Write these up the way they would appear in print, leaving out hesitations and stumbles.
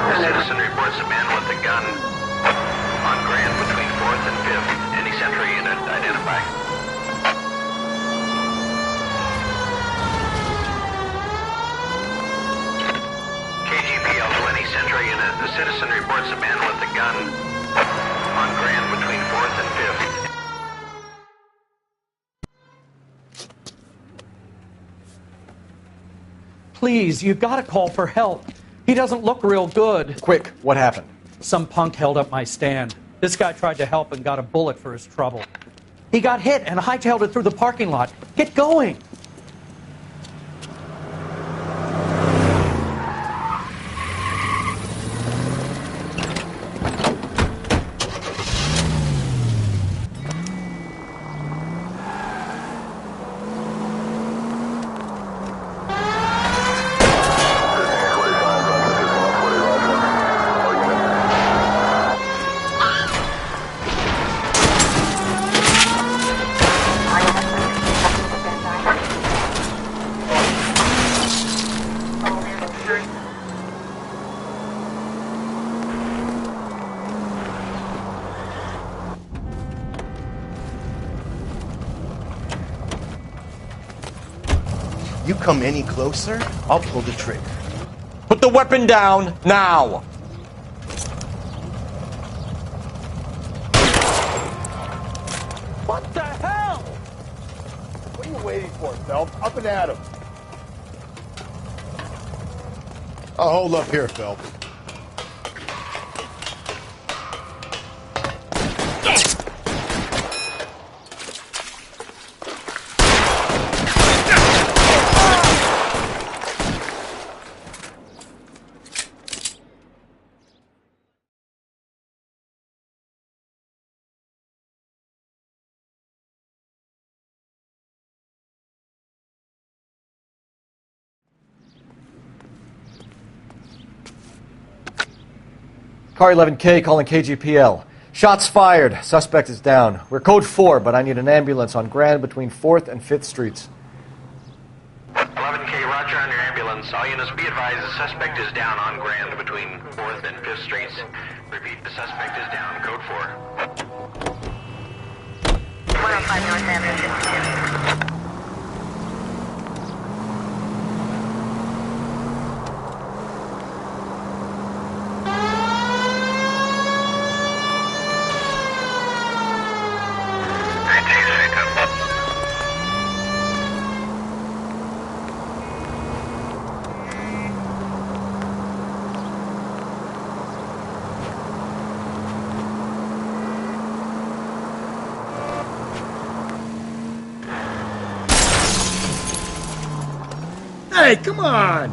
A citizen reports a man with a gun on Grand between 4th and 5th. Any Central unit identify. KGPL to any Central unit. A citizen reports a man with a gun on Grand between 4th and 5th. Please, you gotta call for help. He doesn't look real good. Quick, what happened? Some punk held up my stand. This guy tried to help and got a bullet for his trouble. He got hit and hightailed it through the parking lot. Get going! You come any closer, I'll pull the trigger. Put the weapon down, now! What the hell? What are you waiting for, Phelps? Up and at him. I'll hold up here, Phelps. Car 11K calling KGPL. Shots fired. Suspect is down. We're code 4, but I need an ambulance on Grand between 4th and 5th Streets. 11K, roger on your ambulance. All units be advised the suspect is down on Grand between 4th and 5th Streets. Repeat, the suspect is down. Code 4. 105 North Avenue, 52. Hey, come on!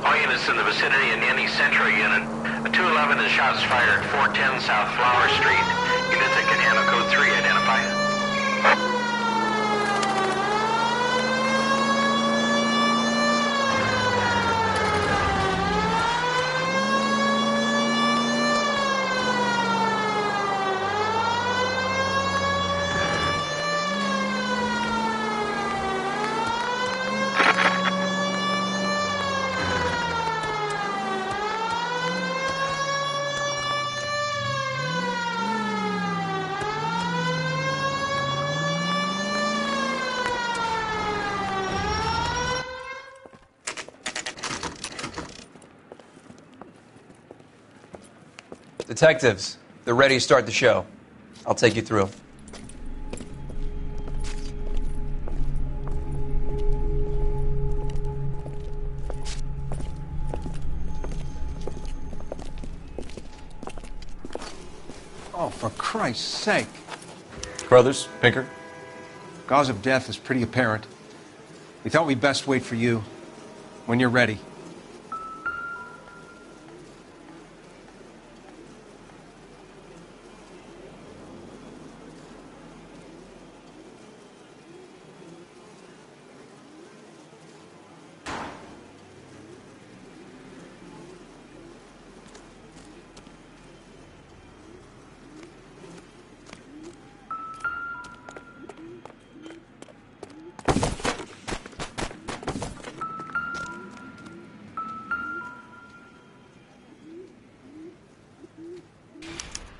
All units in the vicinity in any Central unit. A 211 is shots fired, 410 South Flower Street. Units that can handle code 3 identify. Detectives, they're ready to start the show. I'll take you through. Oh, for Christ's sake. Brothers, Pinker? Cause of death is pretty apparent. We thought we'd best wait for you. When you're ready.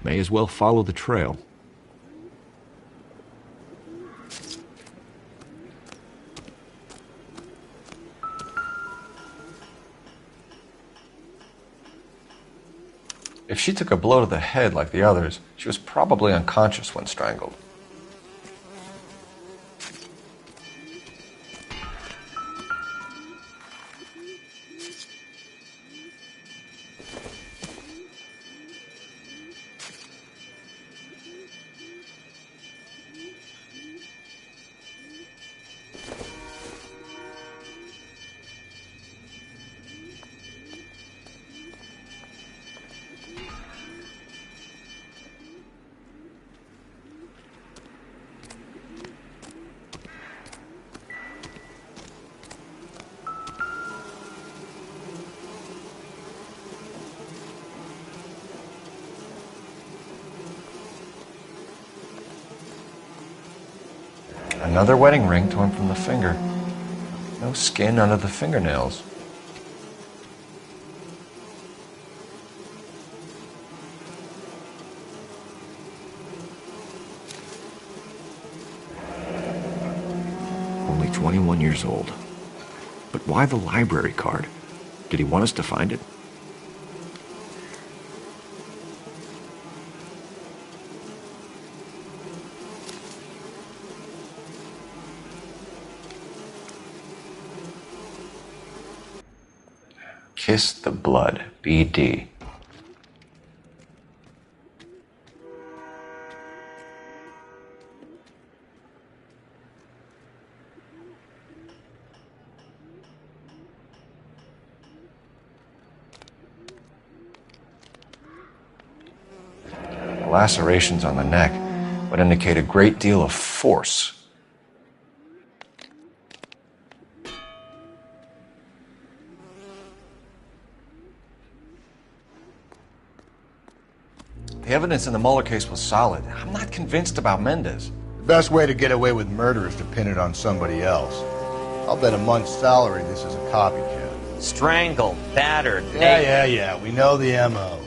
May as well follow the trail. If she took a blow to the head like the others, she was probably unconscious when strangled. Another wedding ring torn from the finger. No skin under the fingernails. Only 21 years old. But why the library card? Did he want us to find it? Kiss the blood, BD. The lacerations on the neck would indicate a great deal of force. The evidence in the Mueller case was solid. I'm not convinced about Mendez. The best way to get away with murder is to pin it on somebody else. I'll bet a month's salary this is a copycat. Strangled, battered, Yeah. We know the M.O.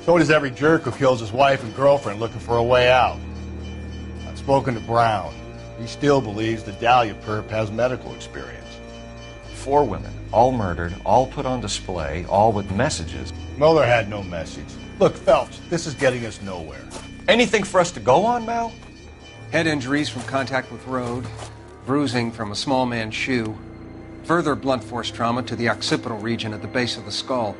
So does every jerk who kills his wife and girlfriend looking for a way out. I've spoken to Brown. He still believes the Dahlia perp has medical experience. 4 women, all murdered, all put on display, all with messages. Mueller had no message. Look, Phelps, this is getting us nowhere. Anything for us to go on, Mal? Head injuries from contact with road, bruising from a small man's shoe, further blunt force trauma to the occipital region at the base of the skull.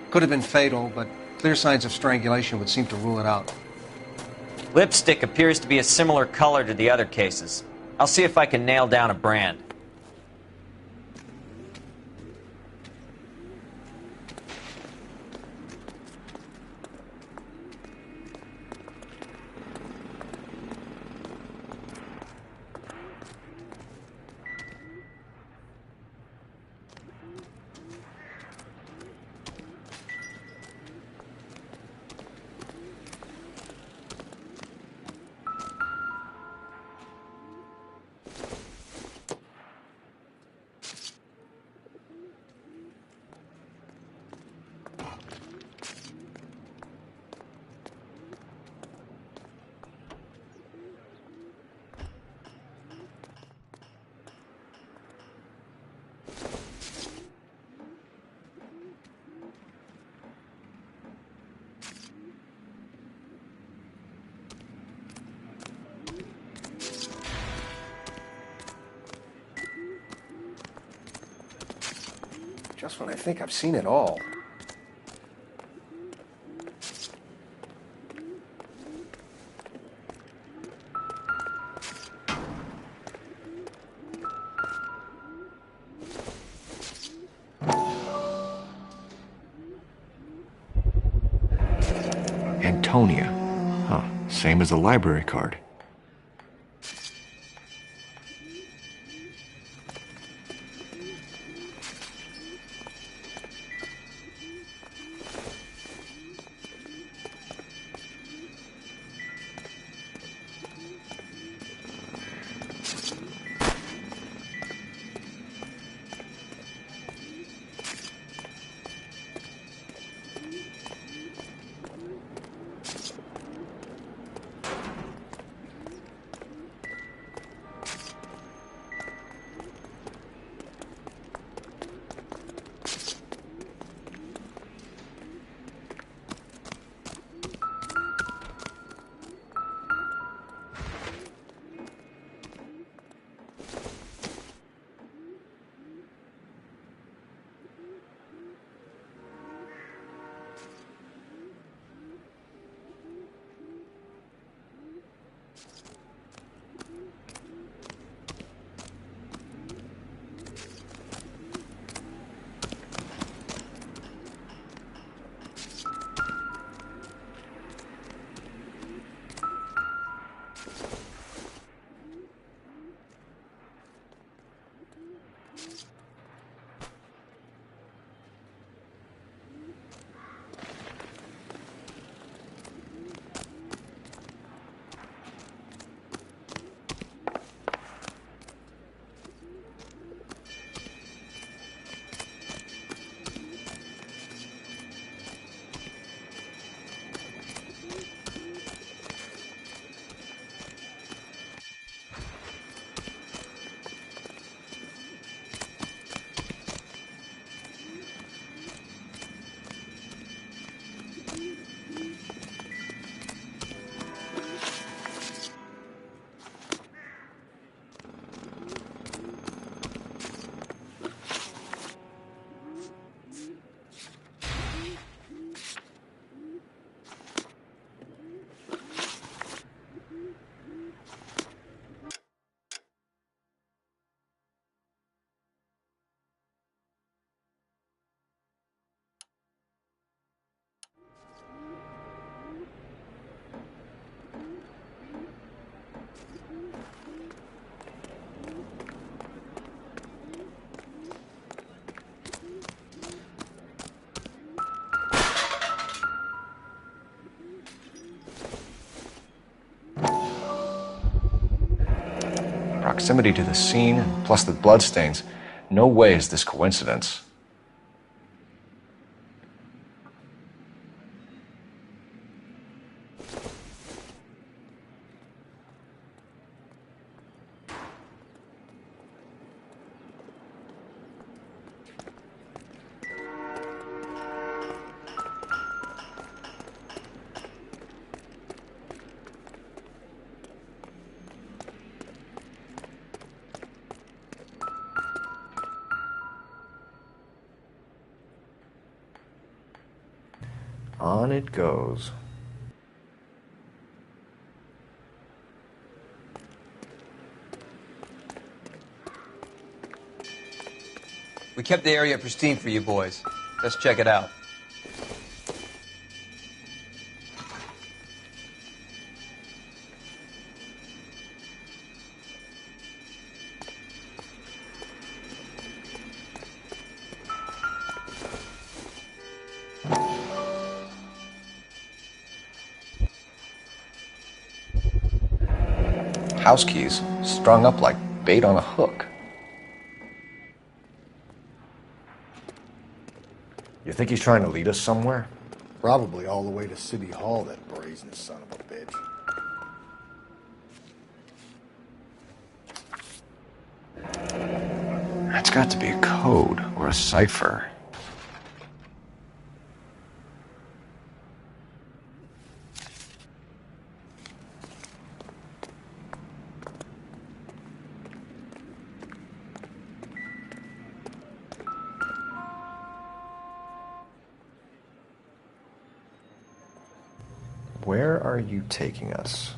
Could have been fatal, but clear signs of strangulation would seem to rule it out. Lipstick appears to be a similar color to the other cases. I'll see if I can nail down a brand. Just when I think I've seen it all. Antonia. Huh, same as the library card. Proximity to the scene, plus the bloodstains. No way is this coincidence. On it goes. We kept the area pristine for you boys. Let's check it out. House keys strung up like bait on a hook. You think he's trying to lead us somewhere? Probably all the way to City Hall, that brazen son of a bitch. That's got to be a code or a cipher. Where are you taking us?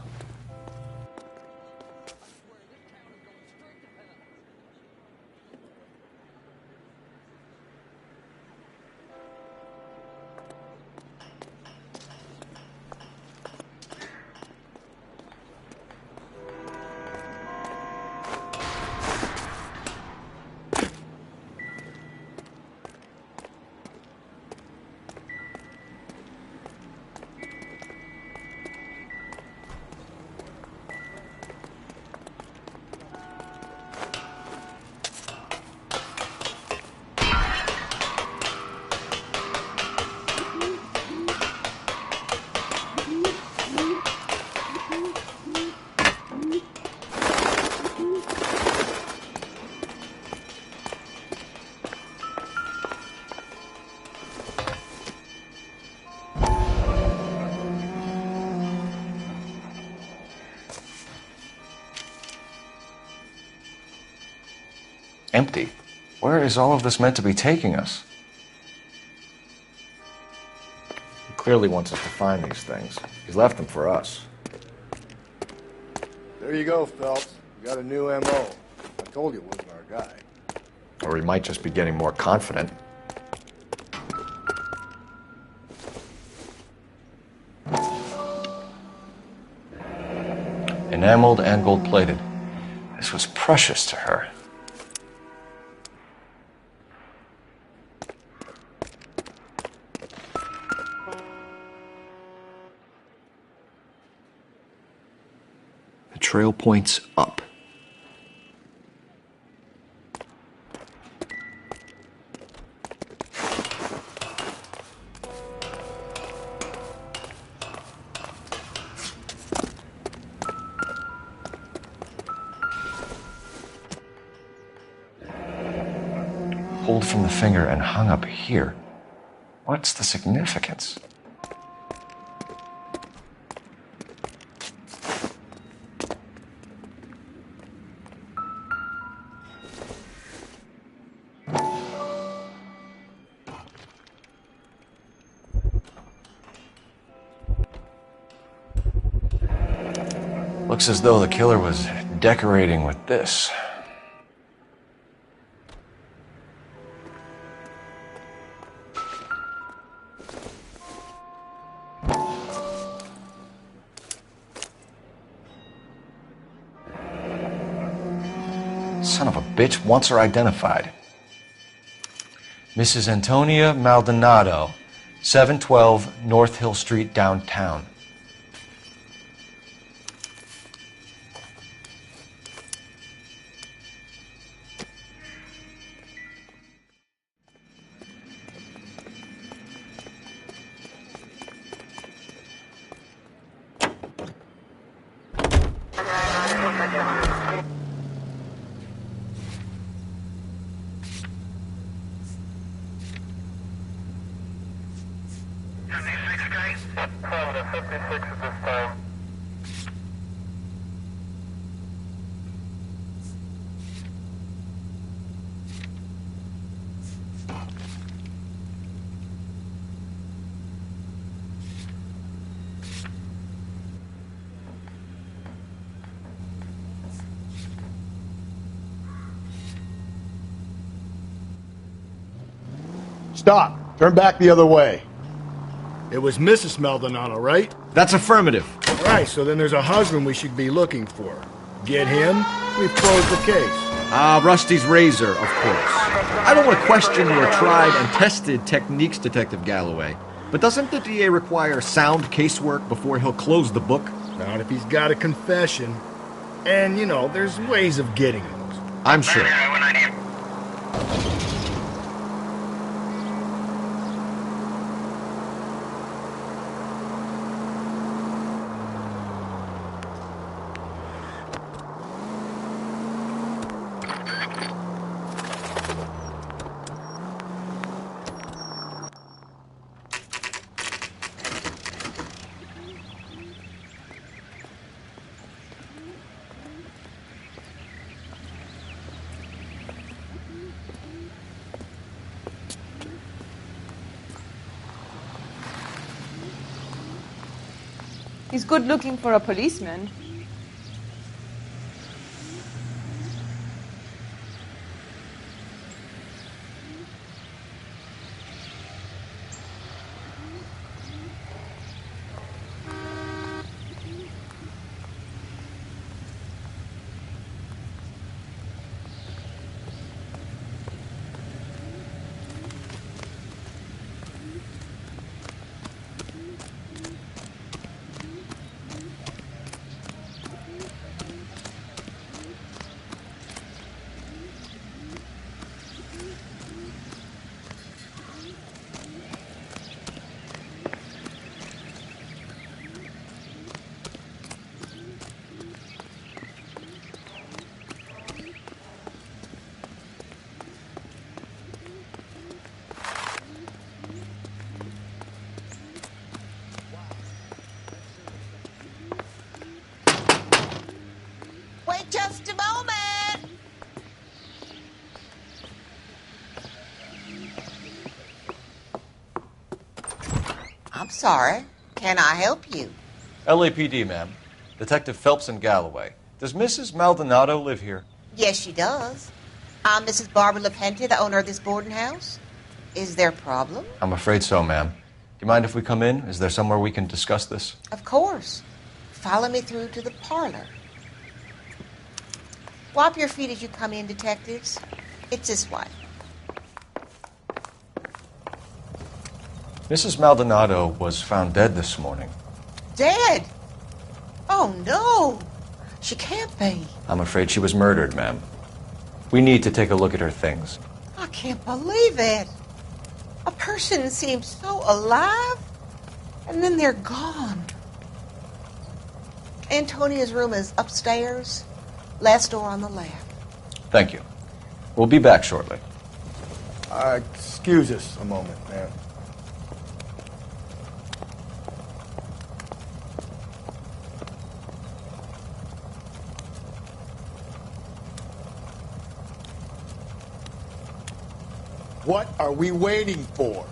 empty. Where is all of this meant to be taking us? He clearly wants us to find these things. He's left them for us. There you go, Phelps. You got a new M.O. I told you it wasn't our guy. Or he might just be getting more confident. Enameled and gold-plated. This was precious to her. The trail points up. Pulled from the finger and hung up here. What's the significance? Looks as though the killer was decorating with this. Son of a bitch wants her identified. Mrs. Antonia Maldonado, 712 North Hill Street, downtown. Stop. Turn back the other way. It was Mrs. Maldonado, right? That's affirmative. Right, so then there's a husband we should be looking for. Get him, we've closed the case. Rusty's razor, of course. I don't want to question your tried and tested techniques, Detective Galloway. But doesn't the DA require sound casework before he'll close the book? Not if he's got a confession. And, you know, there's ways of getting those. I'm sure. He's good looking for a policeman. I'm sorry. Can I help you? LAPD, ma'am. Detective Phelps and Galloway. Does Mrs. Maldonado live here? Yes, she does. I'm Mrs. Barbara LaPente, the owner of this boarding house. Is there a problem? I'm afraid so, ma'am. Do you mind if we come in? Is there somewhere we can discuss this? Of course. Follow me through to the parlor. Wipe your feet as you come in, detectives. It's this way. Mrs. Maldonado was found dead this morning. Dead? Oh, no. She can't be. I'm afraid she was murdered, ma'am. We need to take a look at her things. I can't believe it. A person seems so alive, and then they're gone. Antonia's room is upstairs, last door on the left. Thank you. We'll be back shortly. Excuse us a moment, ma'am. What are we waiting for?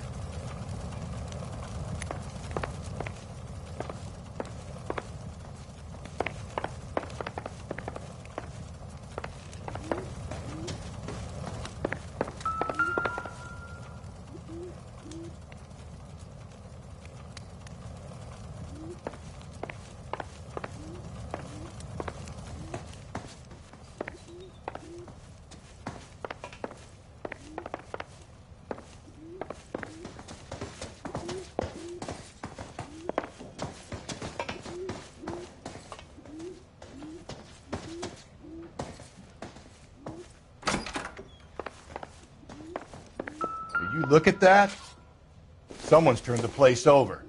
You look at that? Someone's turned the place over.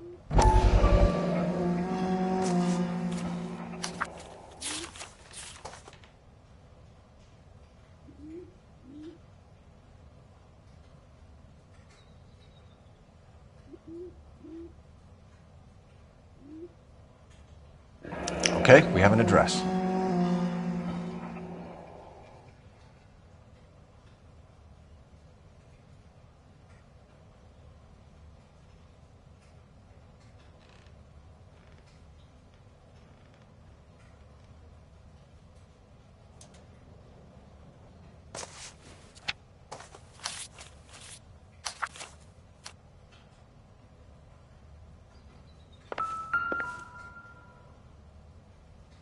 Okay, we have an address.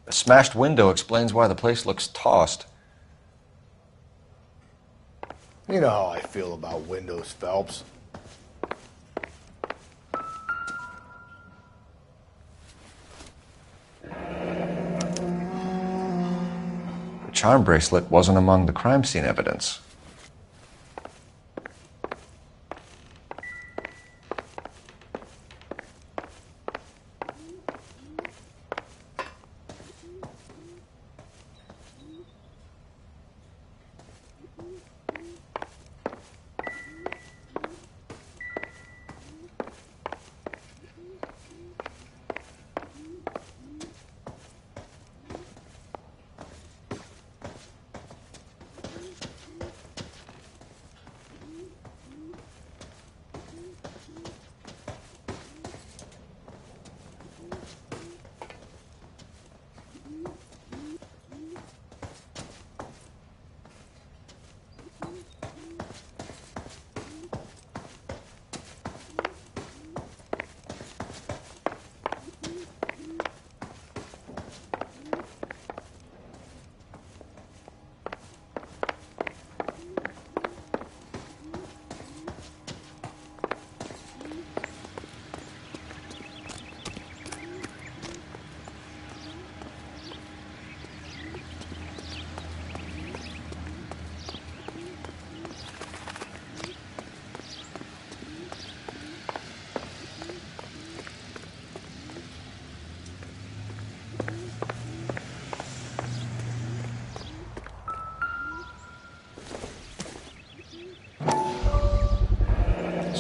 A smashed window explains why the place looks tossed. You know how I feel about windows, Phelps. The charm bracelet wasn't among the crime scene evidence.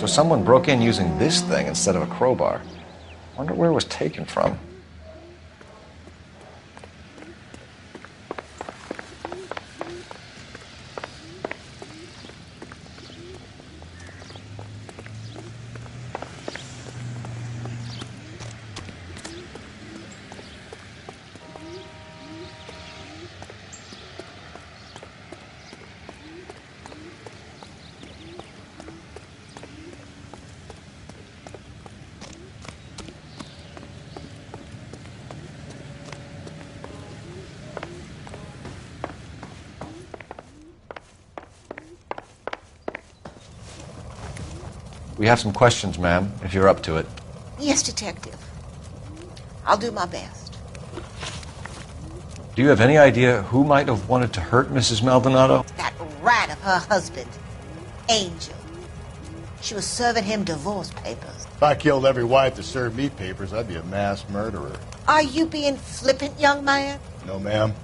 So someone broke in using this thing instead of a crowbar. Wonder where it was taken from. We have some questions, ma'am, if you're up to it. Yes, Detective. I'll do my best. Do you have any idea who might have wanted to hurt Mrs. Maldonado? That rat of her husband, Angel. She was serving him divorce papers. If I killed every wife that served me papers, I'd be a mass murderer. Are you being flippant, young man? No, ma'am.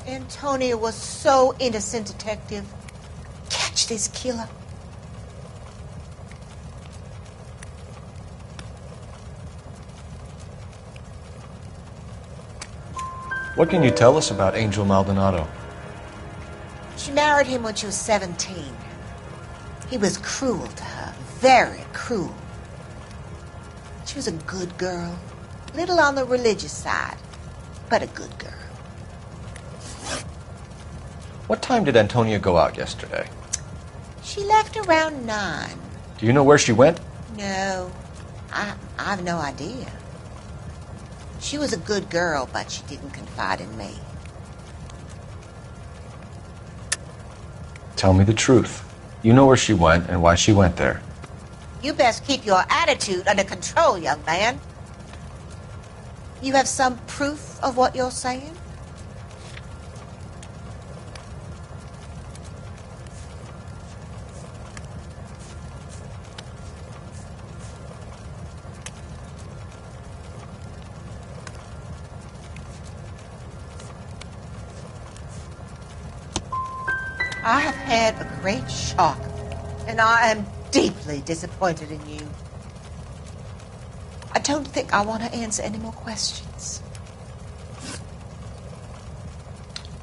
Antonia was so innocent, Detective. Catch this killer. What can you tell us about Angel Maldonado? She married him when she was 17. He was cruel to her, very cruel. She was a good girl, little on the religious side, but a good girl. What time did Antonia go out yesterday? She left around 9. Do you know where she went? No, I have no idea. She was a good girl, but she didn't confide in me. Tell me the truth. You know where she went and why she went there. You best keep your attitude under control, young man. You have some proof of what you're saying? I have had a great shock, and I am deeply disappointed in you. I don't think I want to answer any more questions.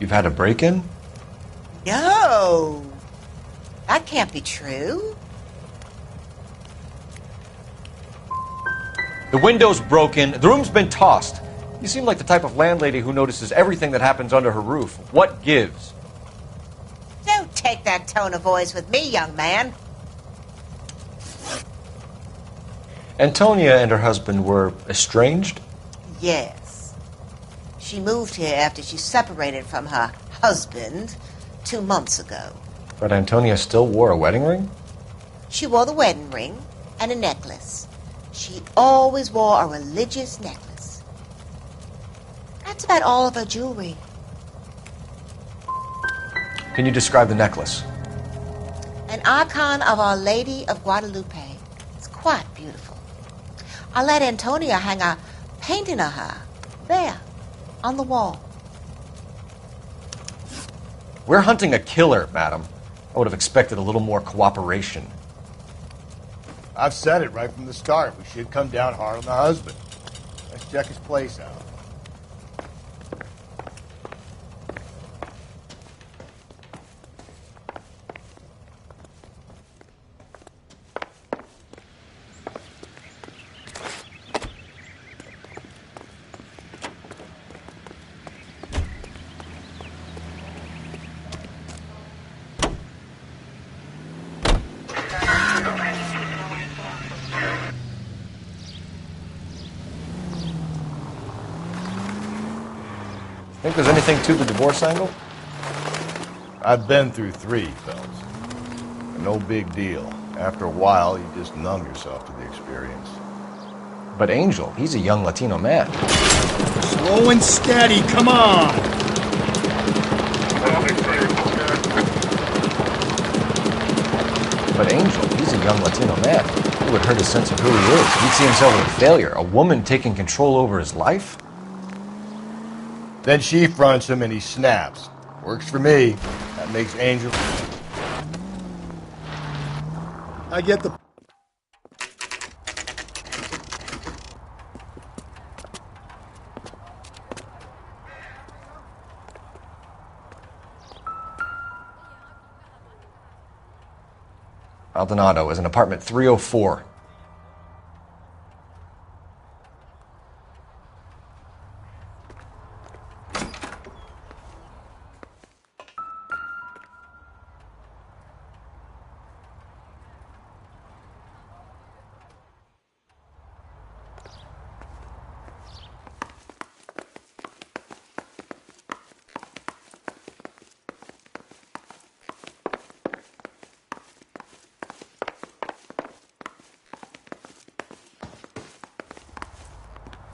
You've had a break-in? No, that can't be true. The window's broken, the room's been tossed. You seem like the type of landlady who notices everything that happens under her roof. What gives? Don't take that tone of voice with me, young man. Antonia and her husband were estranged? Yes. She moved here after she separated from her husband 2 months ago. But Antonia still wore a wedding ring? She wore the wedding ring and a necklace. She always wore a religious necklace. That's about all of her jewelry. Can you describe the necklace? An icon of Our Lady of Guadalupe. It's quite beautiful. I let Antonia hang a painting of her there on the wall. We're hunting a killer, madam. I would have expected a little more cooperation. I've said it right from the start. We should come down hard on the husband. Let's check his place out. Think there's anything to the divorce angle? I've been through 3, fellas. No big deal. After a while, you just numb yourself to the experience. But Angel, he's a young Latino man. Slow and steady, come on! But Angel, he's a young Latino man. It would hurt his sense of who he is. He'd see himself as a failure. A woman taking control over his life? Then she fronts him and he snaps. Works for me. That makes Angel... I get the... Maldonado is in apartment 304.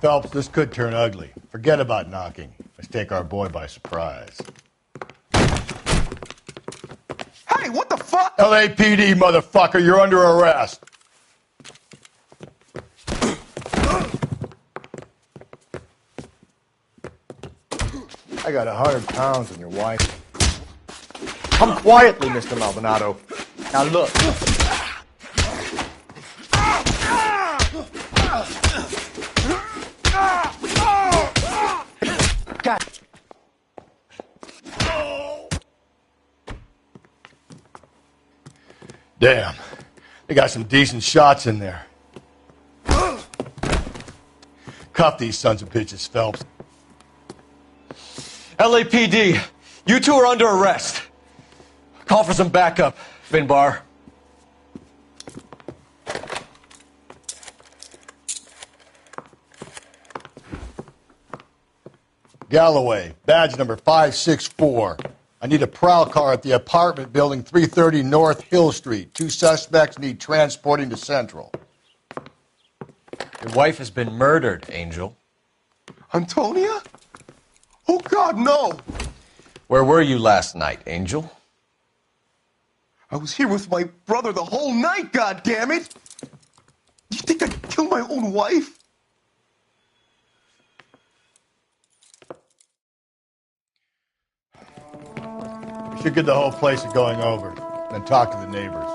Phelps, this could turn ugly. Forget about knocking. Let's take our boy by surprise. Hey, what the fuck? LAPD, motherfucker, you're under arrest. I got 100 pounds on your wife. Come quietly, Mr. Maldonado. Now look. God. Damn. They got some decent shots in there. Cuff these sons of bitches, Phelps. LAPD, you two are under arrest. Call for some backup, Finbar. Galloway, badge number 564. I need a prowl car at the apartment building 330 North Hill Street. 2 suspects need transporting to Central. Your wife has been murdered, Angel. Antonia? Oh, God, no. Where were you last night, Angel? I was here with my brother the whole night, God damn it! You think I'd kill my own wife? We should get the whole place going over, then talk to the neighbors.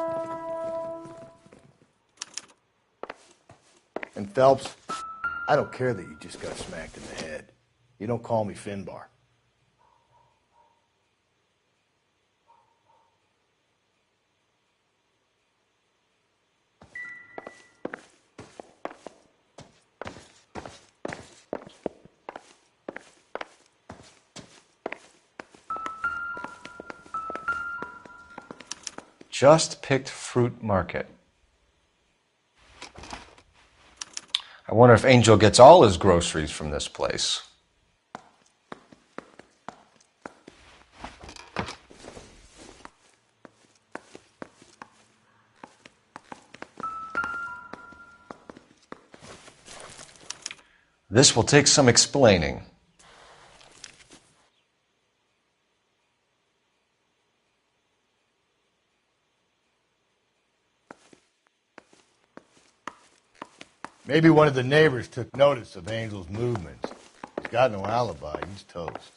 And Phelps, I don't care that you just got smacked in the head. You don't call me Finbar. Just picked fruit market. I wonder if Angel gets all his groceries from this place. This will take some explaining. Maybe one of the neighbors took notice of Angel's movements. He's got no alibi. He's toast.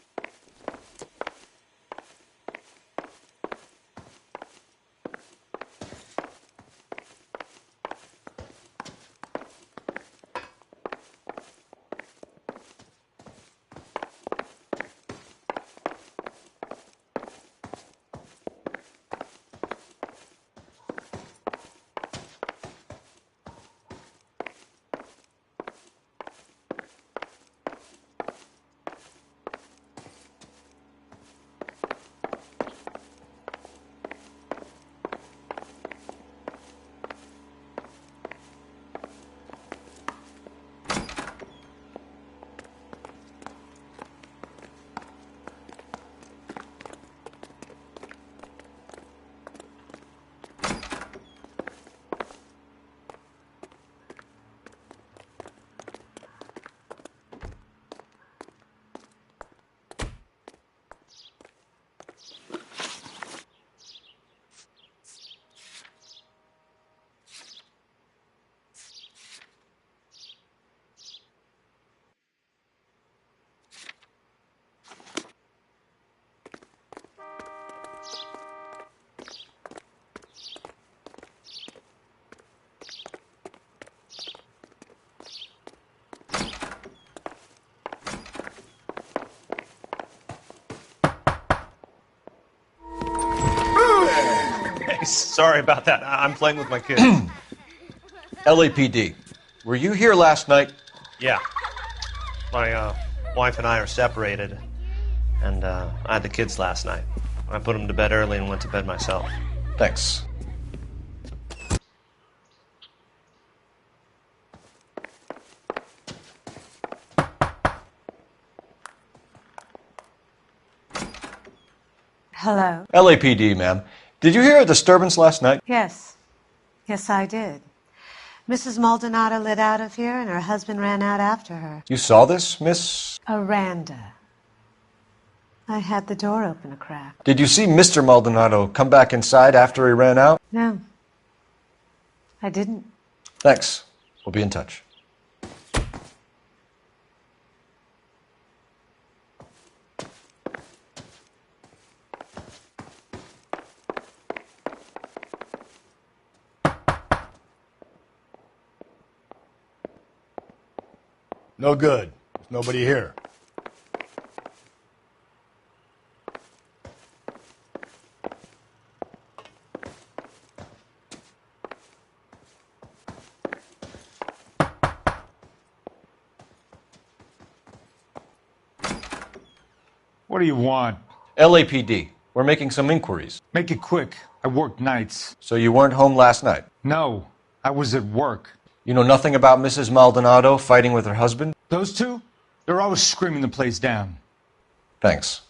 Thanks. Sorry about that. I'm playing with my kids. LAPD, were you here last night? Yeah. My wife and I are separated, and I had the kids last night. I put them to bed early and went to bed myself. Thanks. Hello? LAPD, ma'am. Did you hear a disturbance last night? Yes. Yes, I did. Mrs. Maldonado lit out of here, and her husband ran out after her. You saw this, Miss? Aranda. I had the door open a crack. Did you see Mr. Maldonado come back inside after he ran out? No. I didn't. Thanks. We'll be in touch. No good. There's nobody here. What do you want? LAPD. We're making some inquiries. Make it quick. I work nights. So you weren't home last night? No, I was at work. You know nothing about Mrs. Maldonado fighting with her husband? Those two? They're always screaming the place down. Thanks.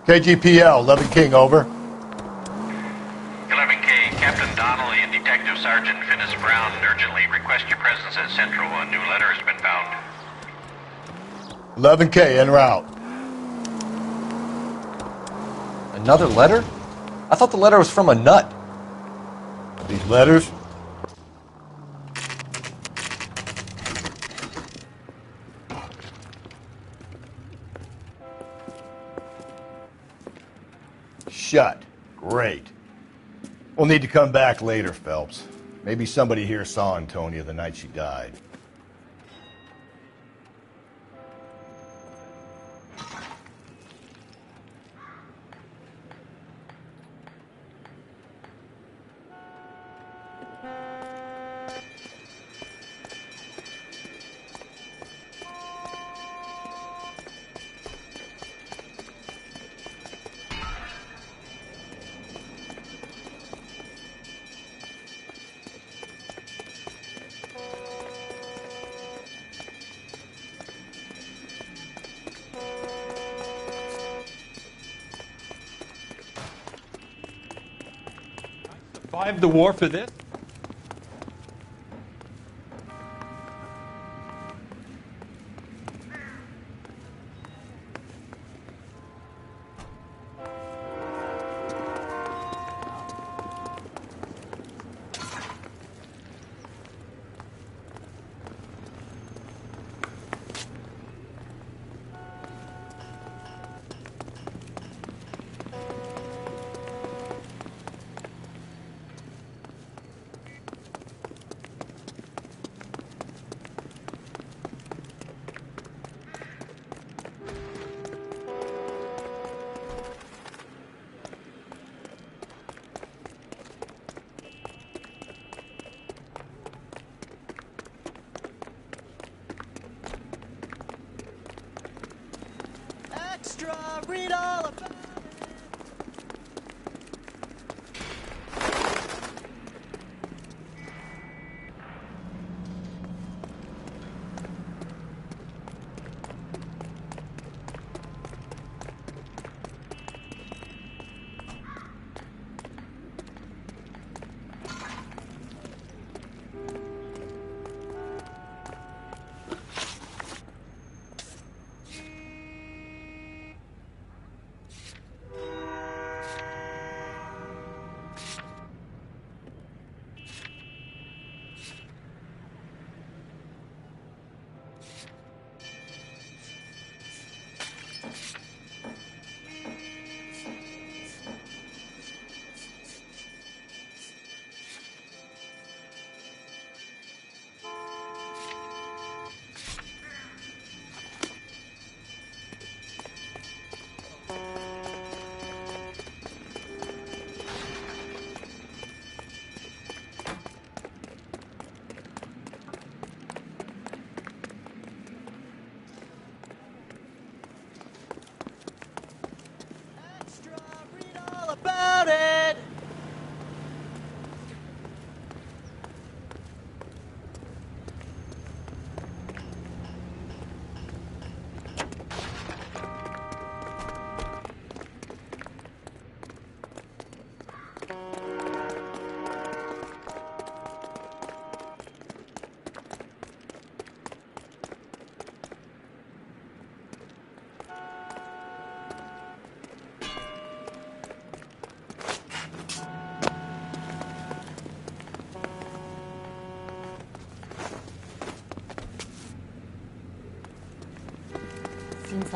KGPL, 11 King, over. 11K, Captain Donnelly and Detective Sergeant Finis Brown urgently request your presence at Central. A new letter has been found. 11K, en route. Another letter? I thought the letter was from a nut. These letters? Shut. Great. We'll need to come back later, Phelps. Maybe somebody here saw Antonia the night she died. Survived the war for this?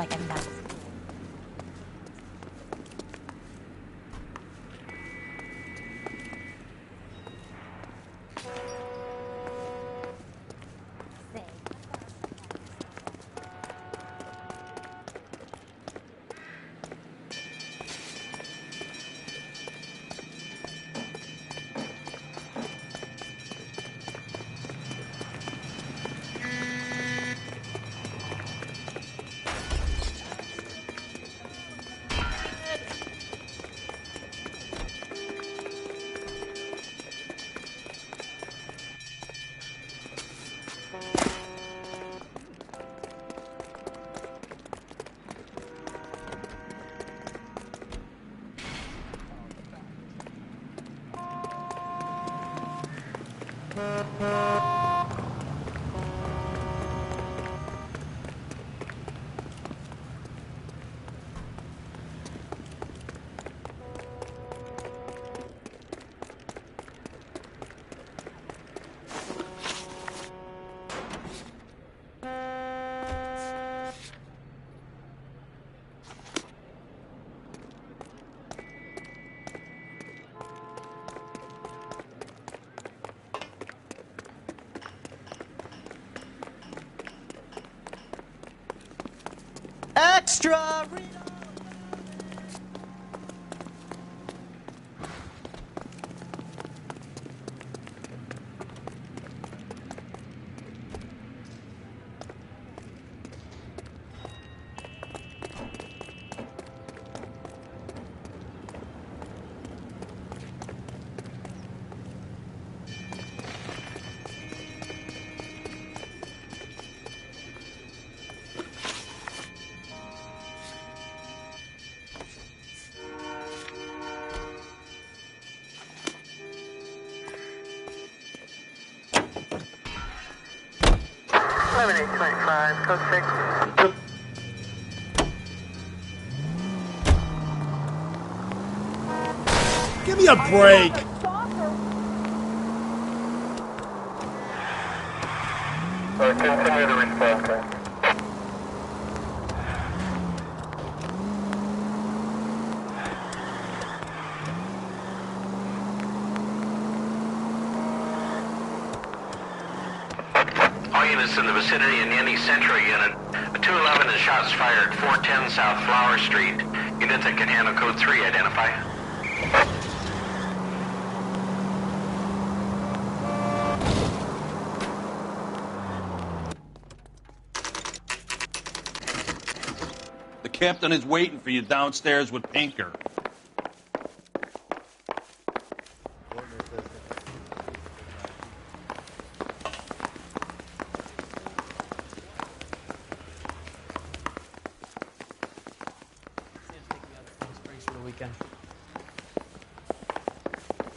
like I'm nuts. Extra! Code 6. Give me a break! Continue to respond, okay? All units in the vicinity in any Central unit. A 211 is shots fired, 410 South Flower Street. Units that can handle code 3, identify. The captain is waiting for you downstairs with Pinker.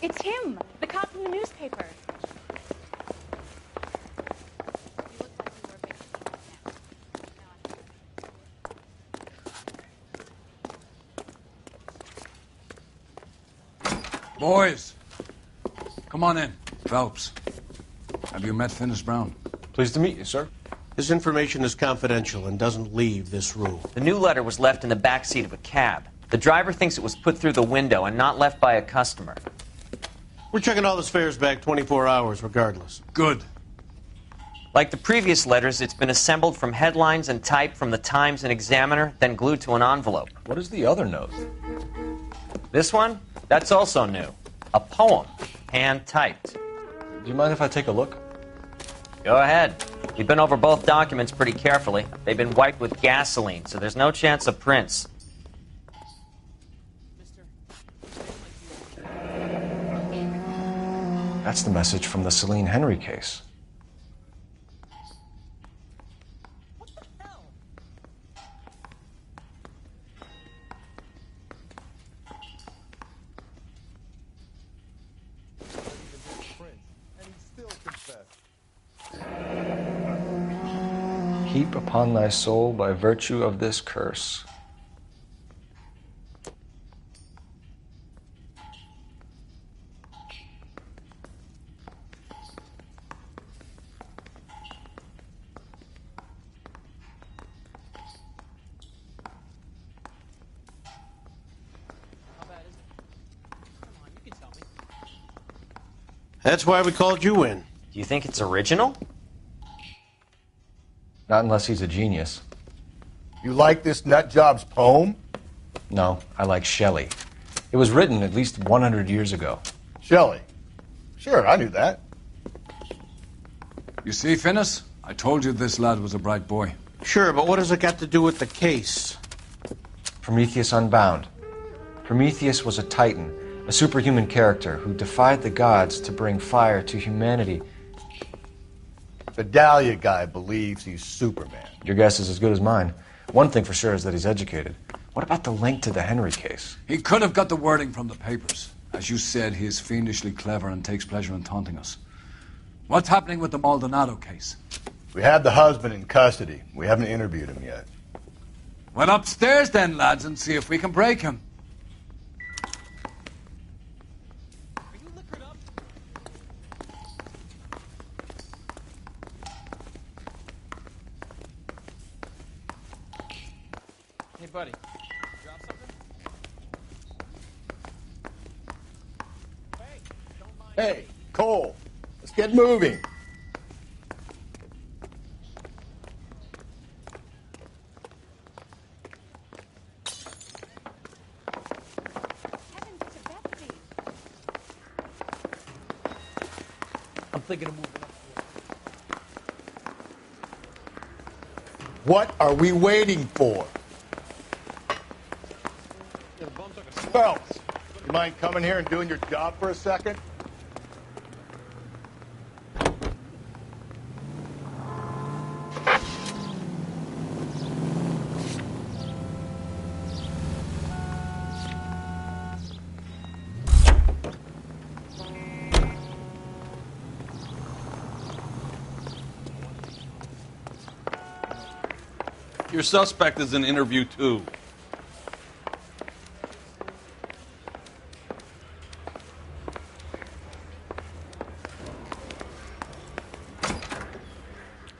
It's him, the cop from the newspaper. Boys, come on in. Phelps, have you met Finis Brown? Pleased to meet you, sir. His information is confidential and doesn't leave this room. The new letter was left in the back seat of a cab. The driver thinks it was put through the window and not left by a customer. We're checking all his fares back 24 hours regardless. Good. Like the previous letters, it's been assembled from headlines and typed from the Times and Examiner, then glued to an envelope. What is the other note? This one? That's also new. A poem, hand-typed. Do you mind if I take a look? Go ahead. We've been over both documents pretty carefully. They've been wiped with gasoline, so there's no chance of prints. That's the message from the Celine Henry case. Heap upon thy soul by virtue of this curse. That's why we called you in. Do you think it's original? Not unless he's a genius. You like this nutjob's poem? No, I like Shelley. It was written at least 100 years ago. Shelley? Sure, I knew that. You see, Finnis? I told you this lad was a bright boy. Sure, but what has it got to do with the case? Prometheus Unbound. Prometheus was a titan, a superhuman character who defied the gods to bring fire to humanity. The Dahlia guy believes he's Superman. Your guess is as good as mine. One thing for sure is that he's educated. What about the link to the Henry case? He could have got the wording from the papers. As you said, he is fiendishly clever and takes pleasure in taunting us. What's happening with the Maldonado case? We have the husband in custody. We haven't interviewed him yet. Well, upstairs then, lads, and see if we can break him. Hey, buddy. Hey, Cole, let's get moving. I'm thinking of moving up. What are we waiting for? Phelps, you mind coming here and doing your job for a second? Your suspect is in interview 2.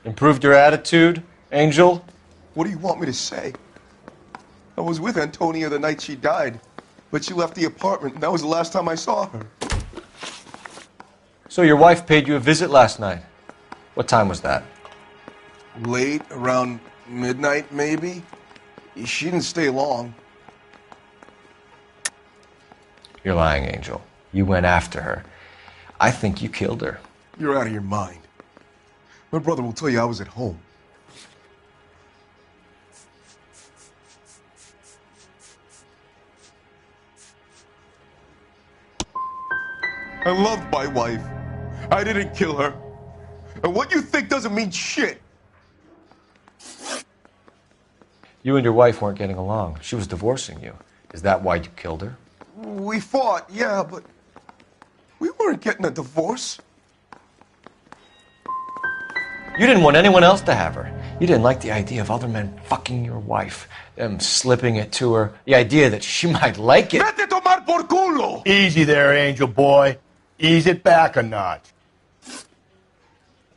Improved your attitude, Angel? What do you want me to say? I was with Antonia the night she died, but she left the apartment, and that was the last time I saw her. So your wife paid you a visit last night. What time was that? Late, around midnight, maybe? She didn't stay long. You're lying, Angel. You went after her. I think you killed her. You're out of your mind. My brother will tell you I was at home. I loved my wife. I didn't kill her. And what you think doesn't mean shit. You and your wife weren't getting along. She was divorcing you. Is that why you killed her? We fought, yeah, but we weren't getting a divorce. You didn't want anyone else to have her. You didn't like the idea of other men fucking your wife, them slipping it to her, the idea that she might like it. Vete tomar por culo! Easy there, Angel boy. Ease it back a notch.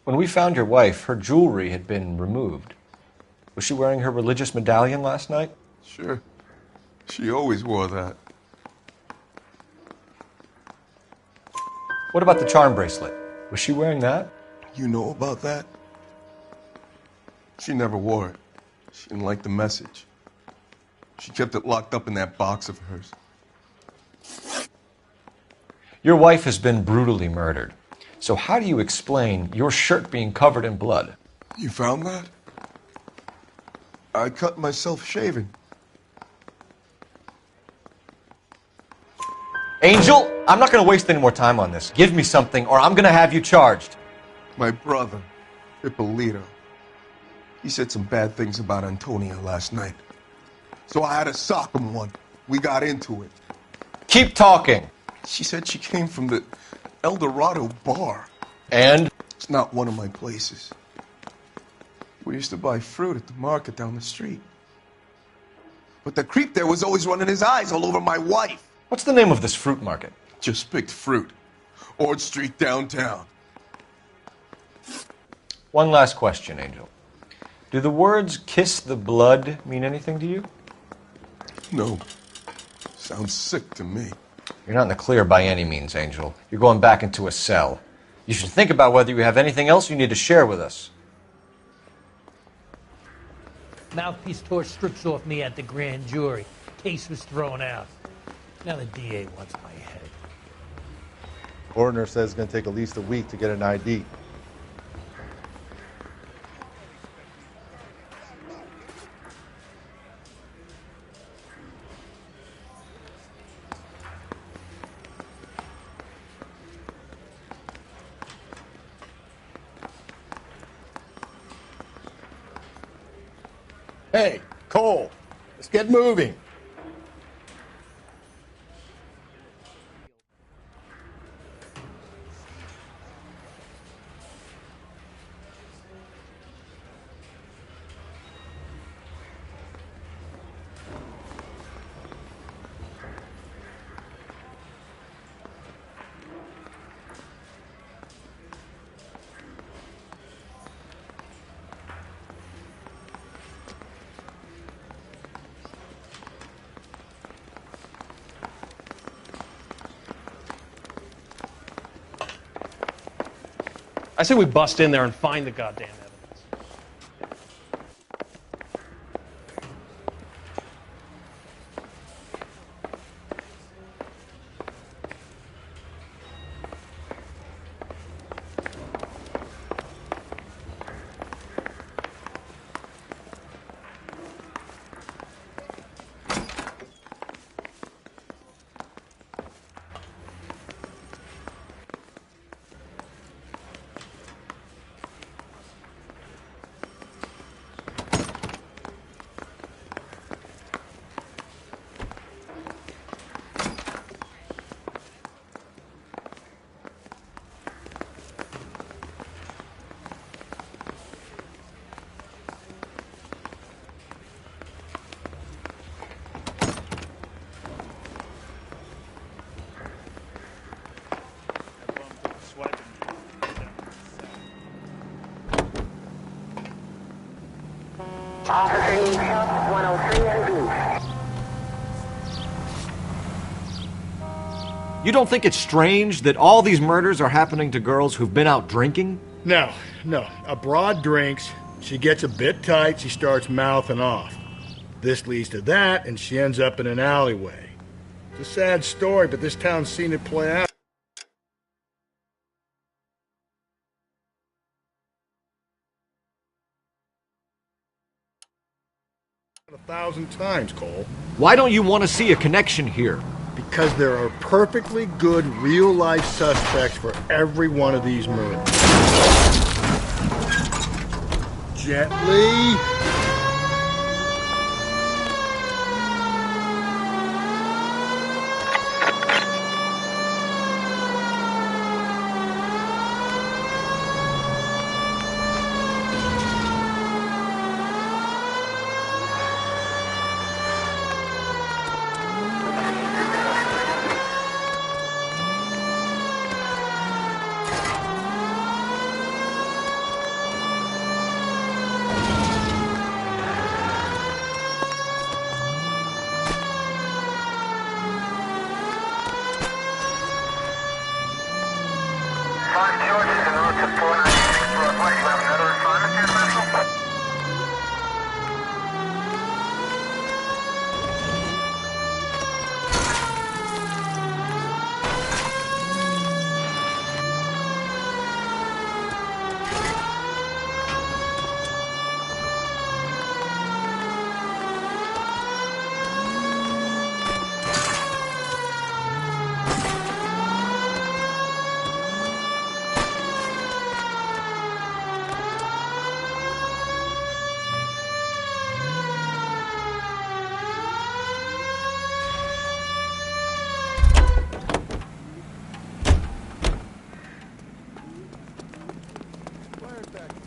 When we found your wife, her jewelry had been removed. Was she wearing her religious medallion last night? Sure. She always wore that. What about the charm bracelet? Was she wearing that? You know about that? She never wore it. She didn't like the message. She kept it locked up in that box of hers. Your wife has been brutally murdered. So how do you explain your shirt being covered in blood? You found that? I cut myself shaving. Angel, I'm not going to waste any more time on this. Give me something or I'm going to have you charged. My brother, Ippolito, he said some bad things about Antonia last night. So I had to sock him one. We got into it. Keep talking. She said she came from the El Dorado bar. And? It's not one of my places. We used to buy fruit at the market down the street. But the creep there was always running his eyes all over my wife. What's the name of this fruit market? Just picked fruit. Ord Street downtown. One last question, Angel. Do the words kiss the blood mean anything to you? No. Sounds sick to me. You're not in the clear by any means, Angel. You're going back into a cell. You should think about whether you have anything else you need to share with us. Mouthpiece tore strips off me at the grand jury. Case was thrown out. Now the DA wants my head. Coroner says it's going to take at least a week to get an ID. Hey, Cole, let's get moving. I say we bust in there and find the goddamn evidence. Officer needs help, 103 and B. You don't think it's strange that all these murders are happening to girls who've been out drinking? No. A broad drinks, she gets a bit tight, she starts mouthing off. This leads to that, and she ends up in an alleyway. It's a sad story, but this town's seen it play out 1,000 times, Cole. Why don't you want to see a connection here? Because there are perfectly good real-life suspects for every one of these murders. Gently.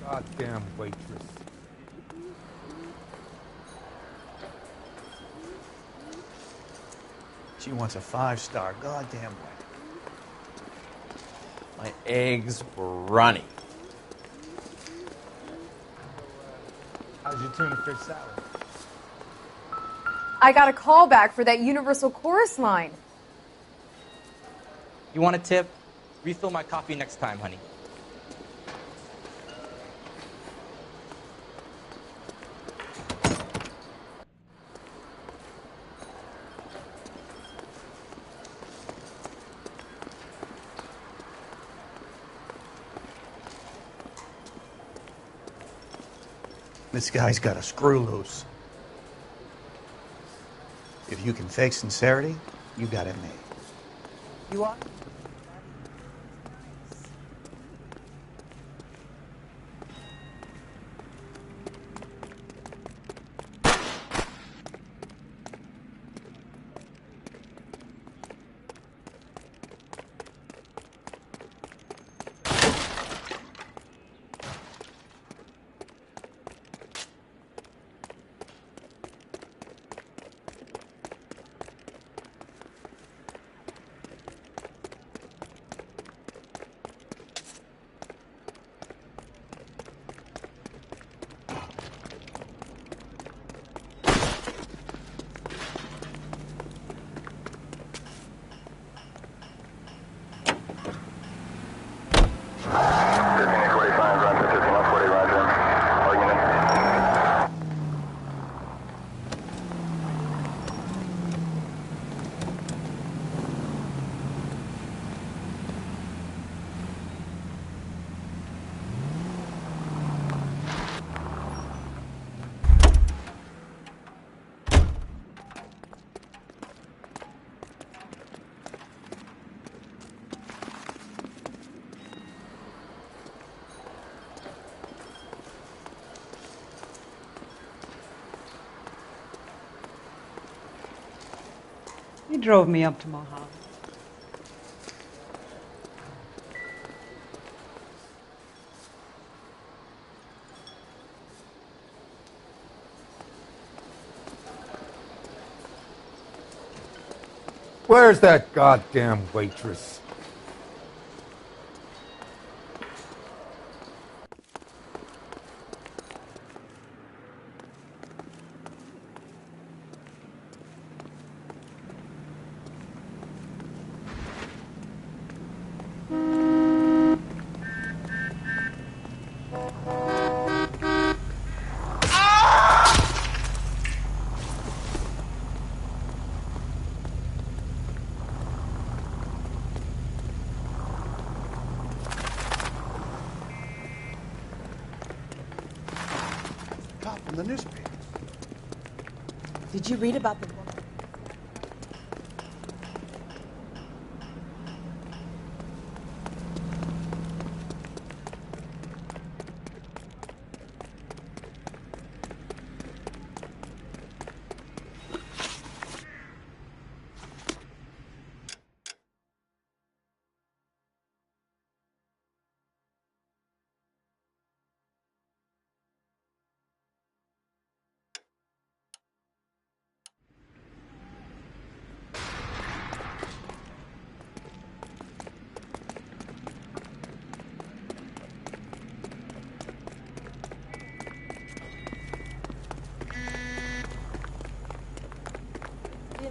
Goddamn waitress. She wants a 5-star goddamn way. My eggs were runny. How's your tuna fish salad? I got a call back for that Universal Chorus line. You want a tip? Refill my coffee next time, honey. This guy's got a screw loose. If you can fake sincerity, you got it made. You are? He drove me up to Mojave. Where's that goddamn waitress? In the newspaper. Did you read about the woman?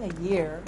In a year.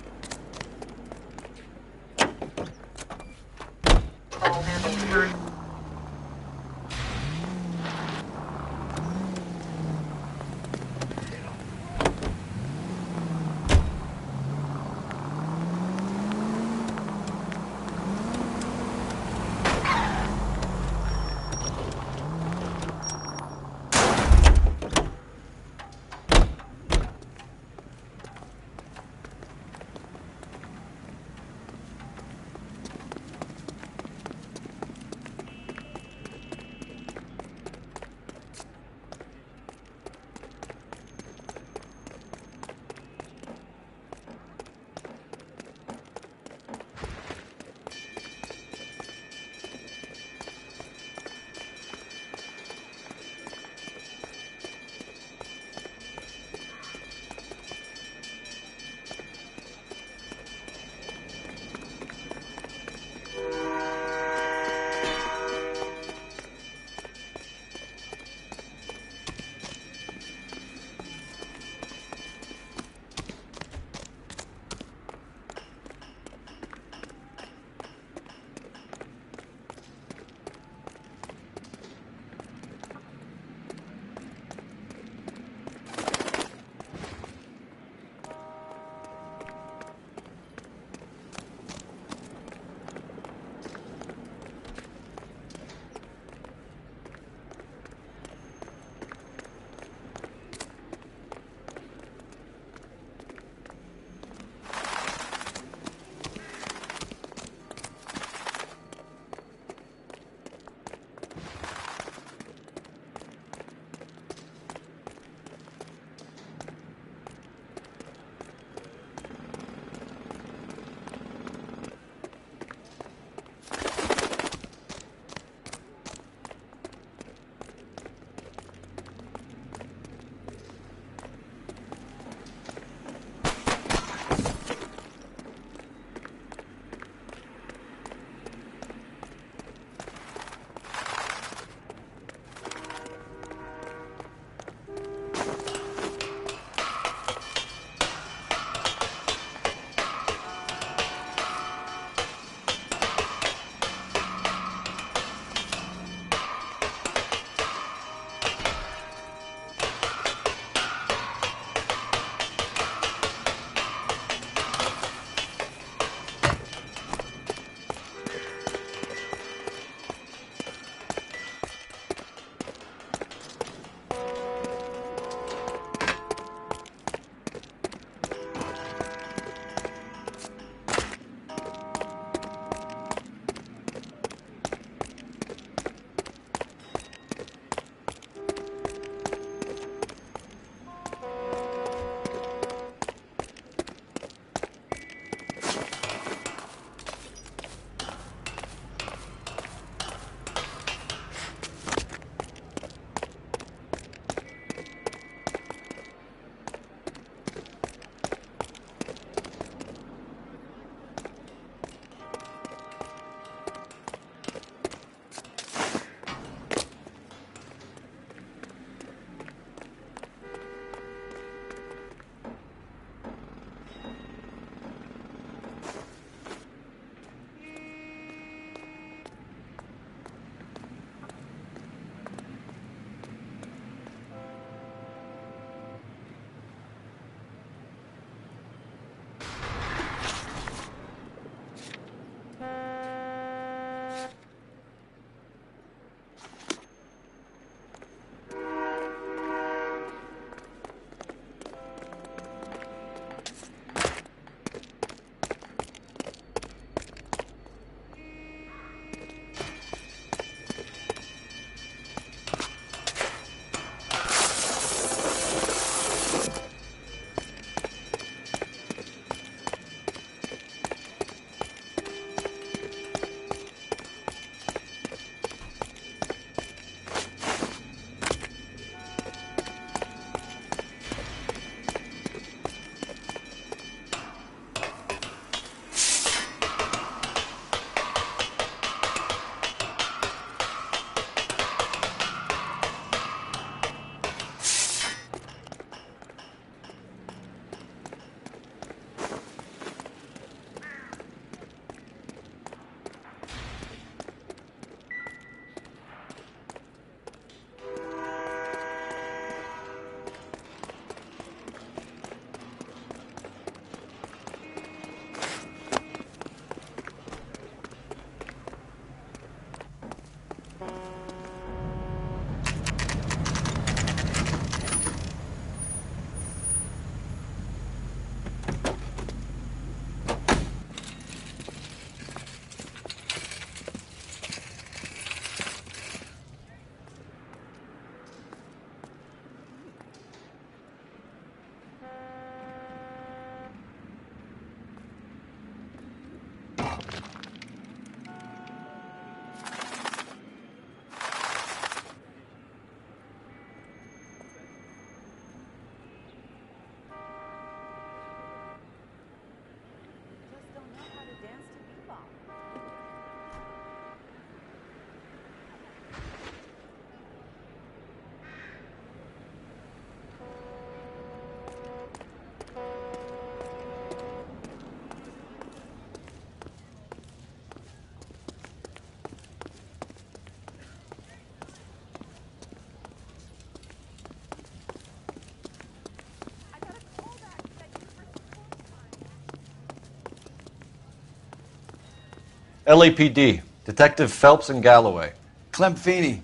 LAPD, Detective Phelps and Galloway. Clem Feeney,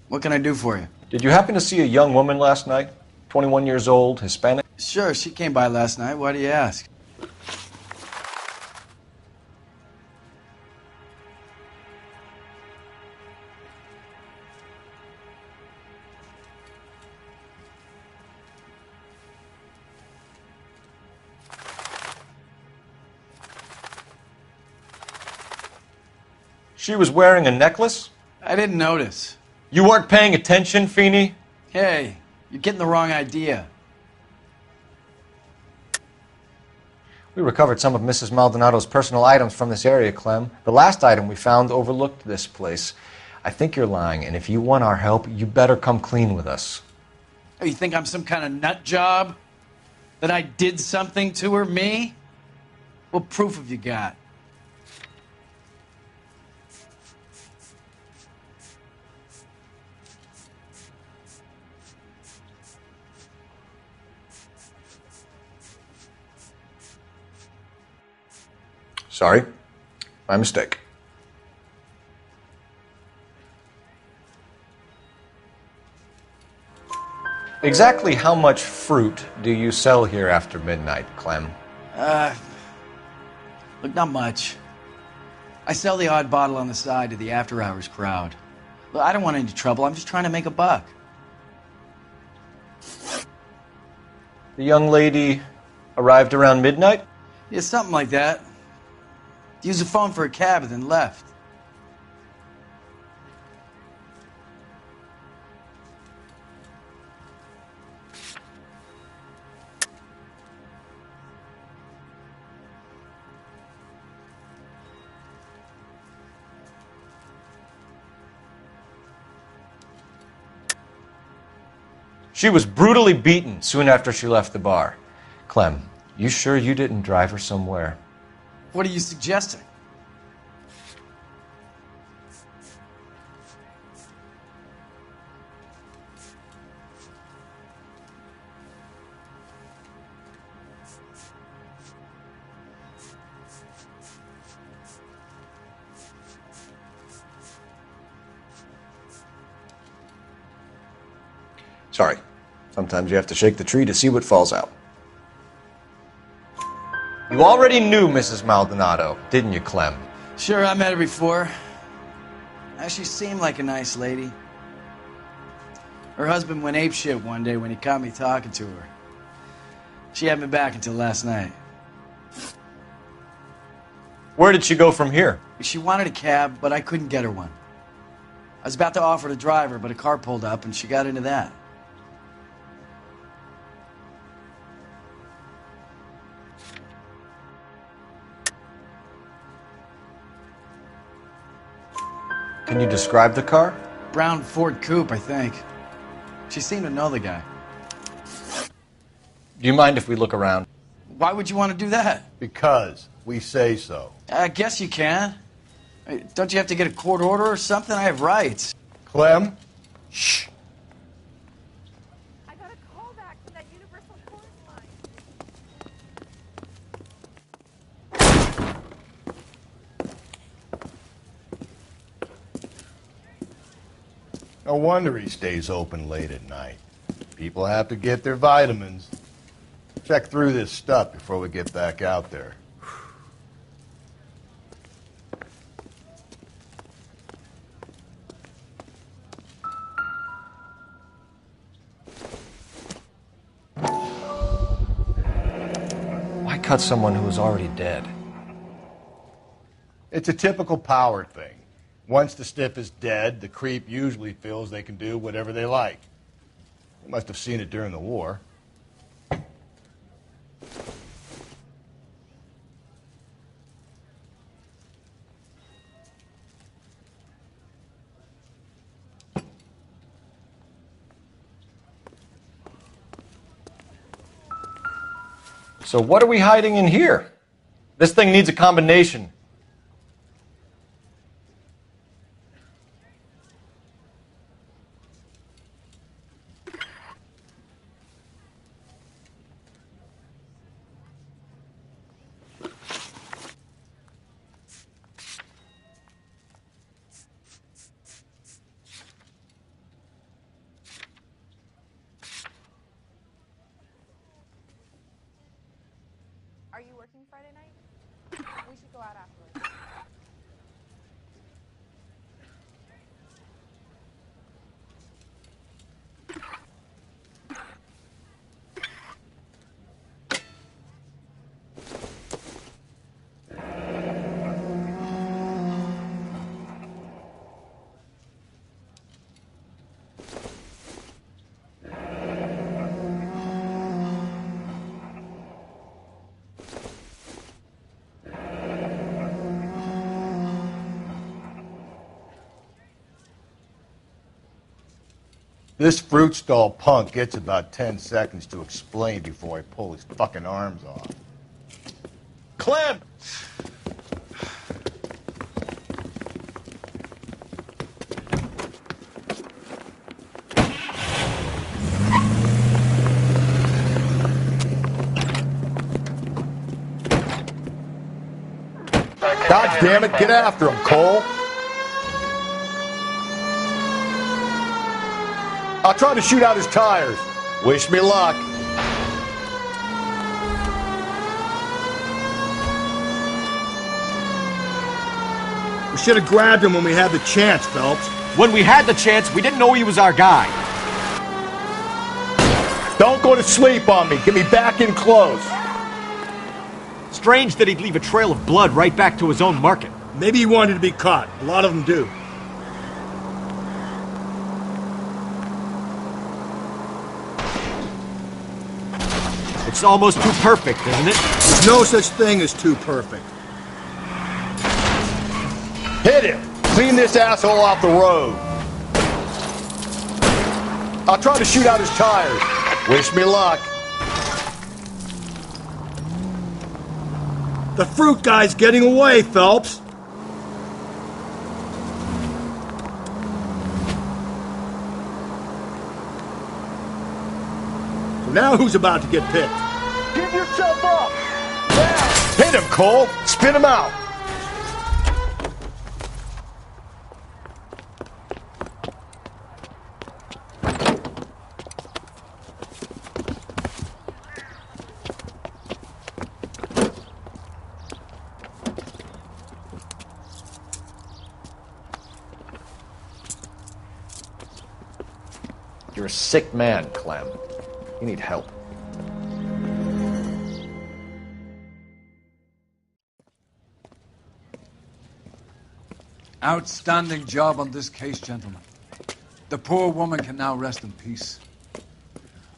what can I do for you? Did you happen to see a young woman last night? 21 years old, Hispanic? Sure, she came by last night. Why do you ask? She was wearing a necklace? I didn't notice. You weren't paying attention, Feeney? Hey, you're getting the wrong idea. We recovered some of Mrs. Maldonado's personal items from this area, Clem. The last item we found overlooked this place. I think you're lying, and if you want our help, you better come clean with us. Oh, you think I'm some kind of nut job? That I did something to her, me? What proof have you got? Sorry, my mistake. Exactly how much fruit do you sell here after midnight, Clem? Look, not much. I sell the odd bottle on the side to the after-hours crowd. Look, I don't want any trouble. I'm just trying to make a buck. The young lady arrived around midnight? Yeah, something like that. Used the phone for a cab and then left. She was brutally beaten soon after she left the bar. Clem, you sure you didn't drive her somewhere? What are you suggesting? Sorry. Sometimes you have to shake the tree to see what falls out. You already knew Mrs. Maldonado, didn't you, Clem? Sure, I met her before. She seemed like a nice lady. Her husband went apeshit one day when he caught me talking to her. She had me back until last night. Where did she go from here? She wanted a cab, but I couldn't get her one. I was about to offer to drive her, but a car pulled up and she got into that. Can you describe the car? Brown Ford Coupe, I think. She seemed to know the guy. Do you mind if we look around? Why would you want to do that? Because we say so. I guess you can. Don't you have to get a court order or something? I have rights. Clem? Shh. I got a call back from that Universal Chorus line. No wonder he stays open late at night. People have to get their vitamins. Check through this stuff before we get back out there. Why cut someone who was already dead? It's a typical power thing. Once the stiff is dead, the creep usually feels they can do whatever they like. They must have seen it during the war. So what are we hiding in here? This thing needs a combination. Are you working Friday night? We should go out afterwards. This fruit stall punk gets about 10 seconds to explain before I pull his fucking arms off. Clem! God damn it, get after him, Cole! I'll try to shoot out his tires. Wish me luck. We should have grabbed him when we had the chance, Phelps. When we had the chance, we didn't know he was our guy. Don't go to sleep on me. Get me back in close. Strange that he'd leave a trail of blood right back to his own market. Maybe he wanted to be caught. A lot of them do. It's almost too perfect, isn't it? There's no such thing as too perfect. Hit him! Clean this asshole off the road. I'll try to shoot out his tires. Wish me luck. The fruit guy's getting away, Phelps. So now who's about to get picked? Give yourself up! Now! Hit him, Cole! Spin him out! You're a sick man, Clem. You need help. Outstanding job on this case, gentlemen. The poor woman can now rest in peace.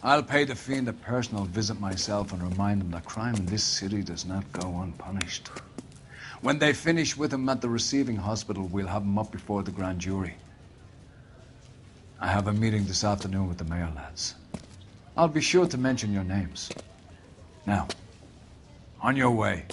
I'll pay the fiend a personal visit myself and remind him that crime in this city does not go unpunished. When they finish with him at the receiving hospital, we'll have him up before the grand jury. I have a meeting this afternoon with the mayor lads. I'll be sure to mention your names. Now, on your way.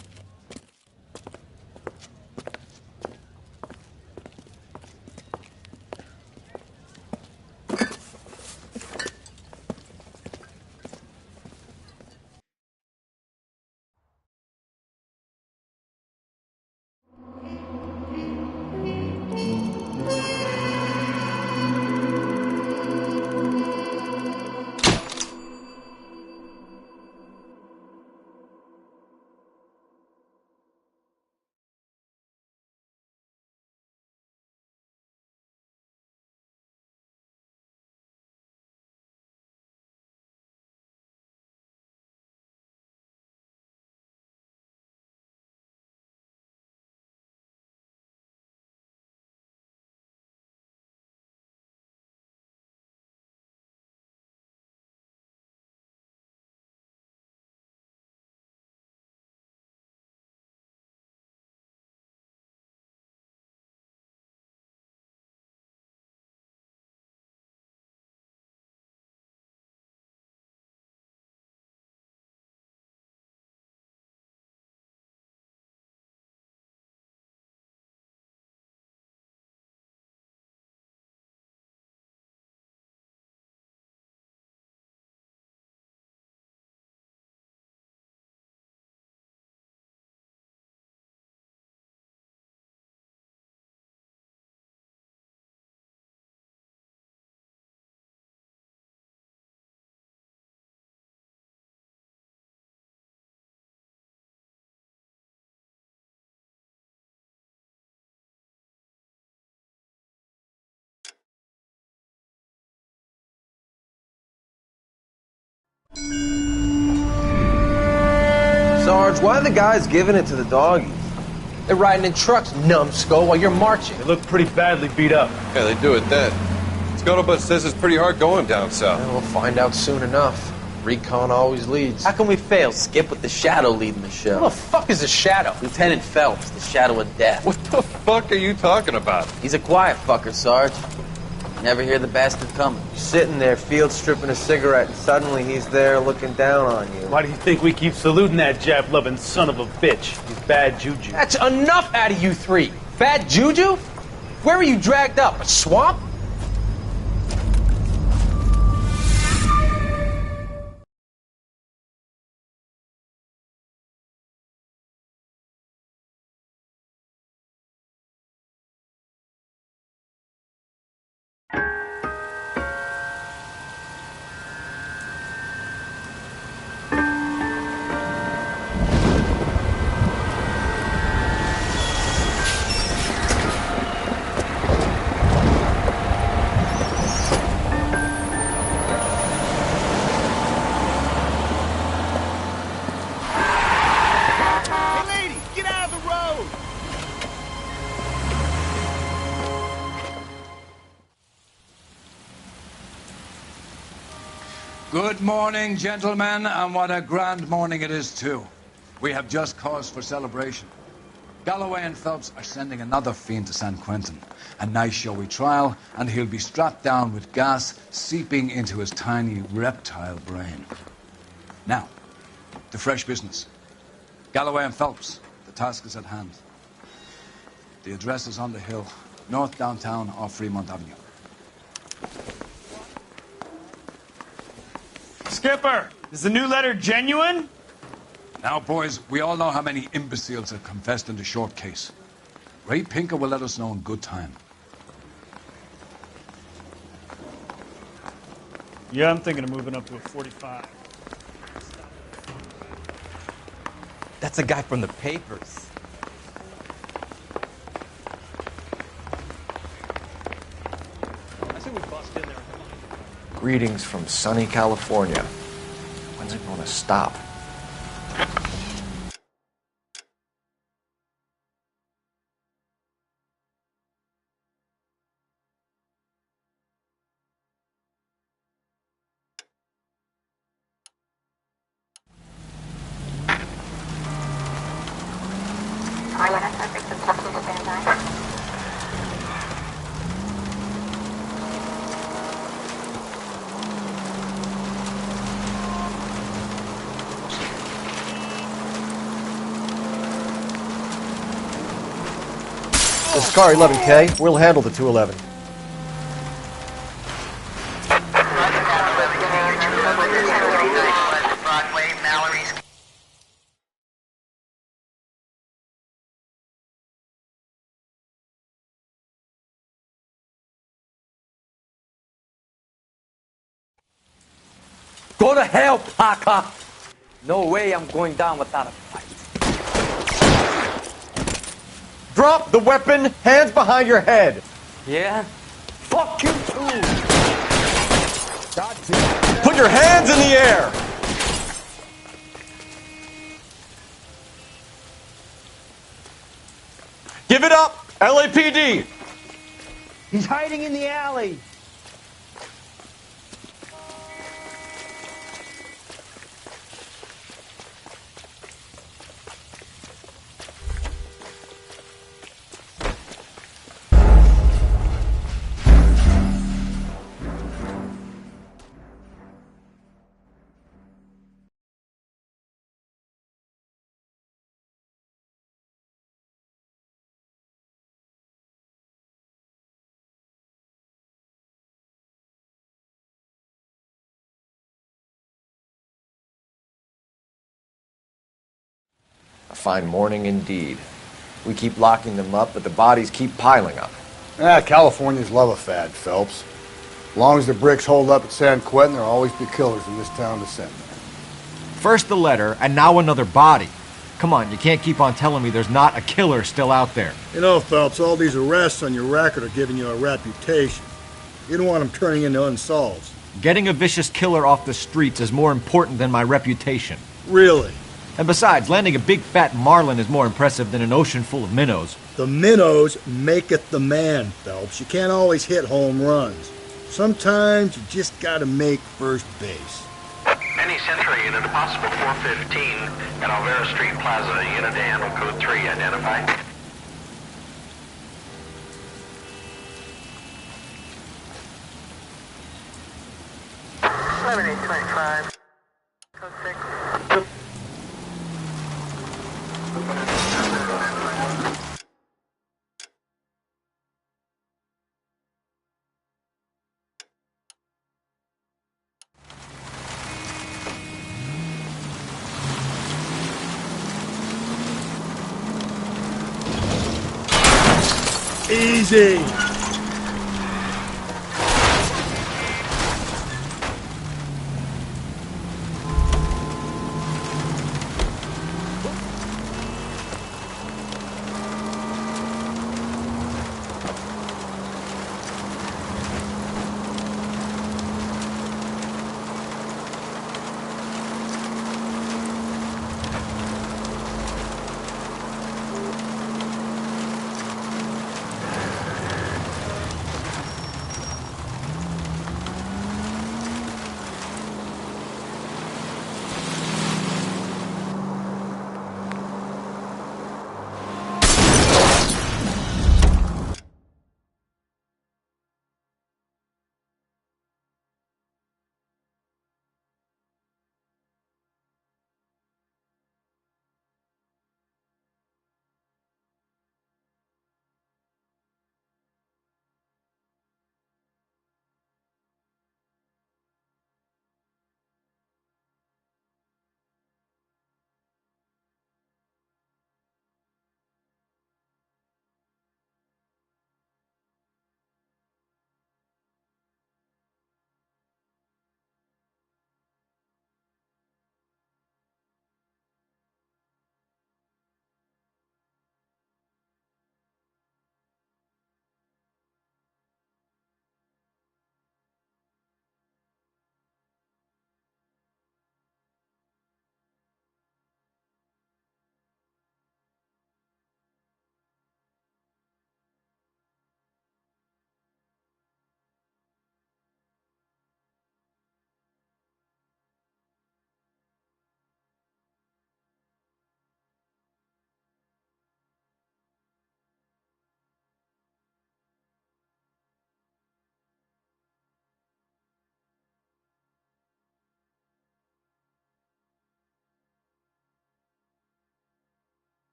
Sarge, why are the guys giving it to the doggies? They're riding in trucks, numbskull, while you're marching. They look pretty badly beat up. Yeah, they do it dead. Scuttlebutt says it's pretty hard going down south. Yeah, we'll find out soon enough. Recon always leads. How can we fail, Skip, with the Shadow leading the show? Who the fuck is the Shadow? Lieutenant Phelps, the Shadow of Death. What the fuck are you talking about? He's a quiet fucker, Sarge. Never hear the bastard coming. You're sitting there, field stripping a cigarette, and suddenly he's there looking down on you. Why do you think we keep saluting that Jap-loving son of a bitch? He's bad juju. That's enough out of you three. Bad juju? Where were you dragged up? A swamp? Good morning, gentlemen, and what a grand morning it is, too. We have just cause for celebration. Galloway and Phelps are sending another fiend to San Quentin. A nice showy trial, and he'll be strapped down with gas seeping into his tiny reptile brain. Now, to fresh business. Galloway and Phelps, the task is at hand. The address is on the hill, north downtown off Fremont Avenue. Skipper, is the new letter genuine? Now, boys, we all know how many imbeciles have confessed in the short case. Ray Pinker will let us know in good time. Yeah, I'm thinking of moving up to a 45. That's a guy from the papers. I think we bust in there. Greetings from sunny California. When's it going to stop? This is car 11K. We'll handle the 211. Go to hell, Parker! No way I'm going down without a fight. Drop the weapon, hands behind your head. Yeah? Fuck you too! Put your hands in the air! Give it up, LAPD! He's hiding in the alley. A fine morning indeed. We keep locking them up, but the bodies keep piling up. Californians love a fad, Phelps. As long as the bricks hold up at San Quentin, there'll always be killers in this town to send them. First the letter, and now another body. Come on, you can't keep on telling me there's not a killer still out there. You know, Phelps, all these arrests on your record are giving you a reputation. You don't want them turning into unsolveds. Getting a vicious killer off the streets is more important than my reputation. Really? And besides, landing a big fat marlin is more impressive than an ocean full of minnows. The minnows maketh the man, Phelps. You can't always hit home runs. Sometimes you just gotta make first base. Any Century unit, a possible 415 at Alvera Street Plaza. Unit to handle code 3, identify. Code 6. Easy!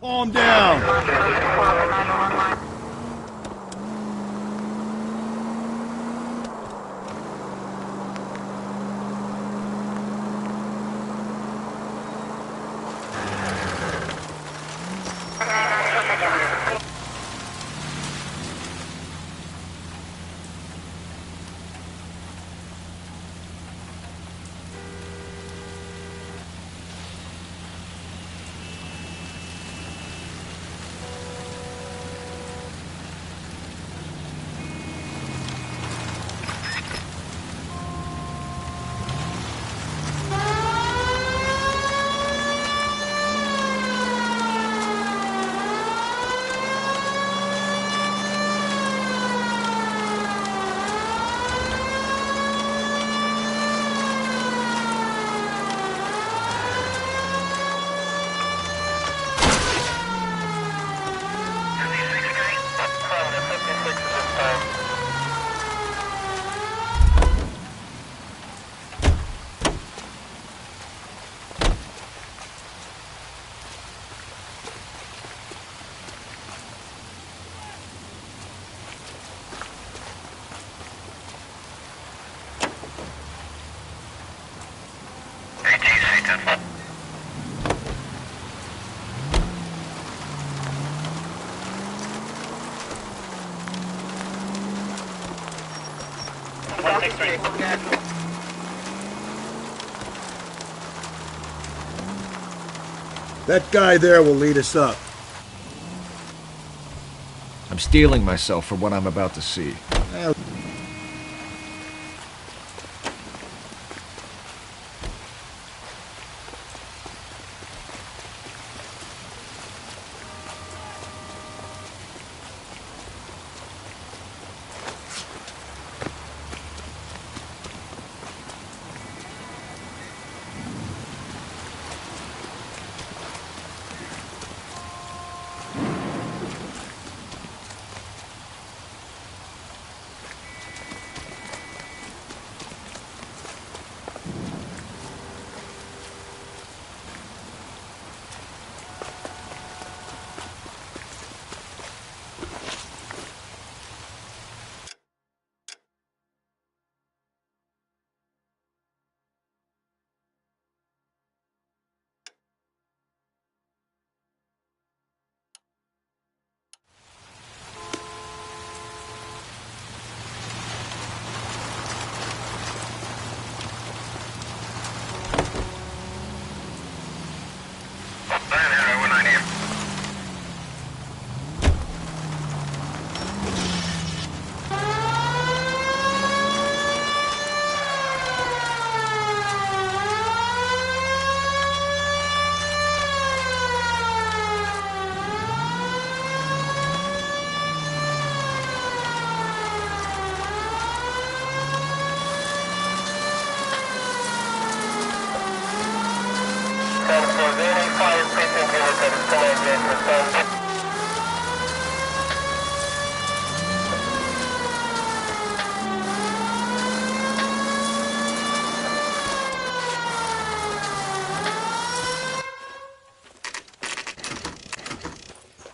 Calm down. That guy there will lead us up. I'm steeling myself for what I'm about to see.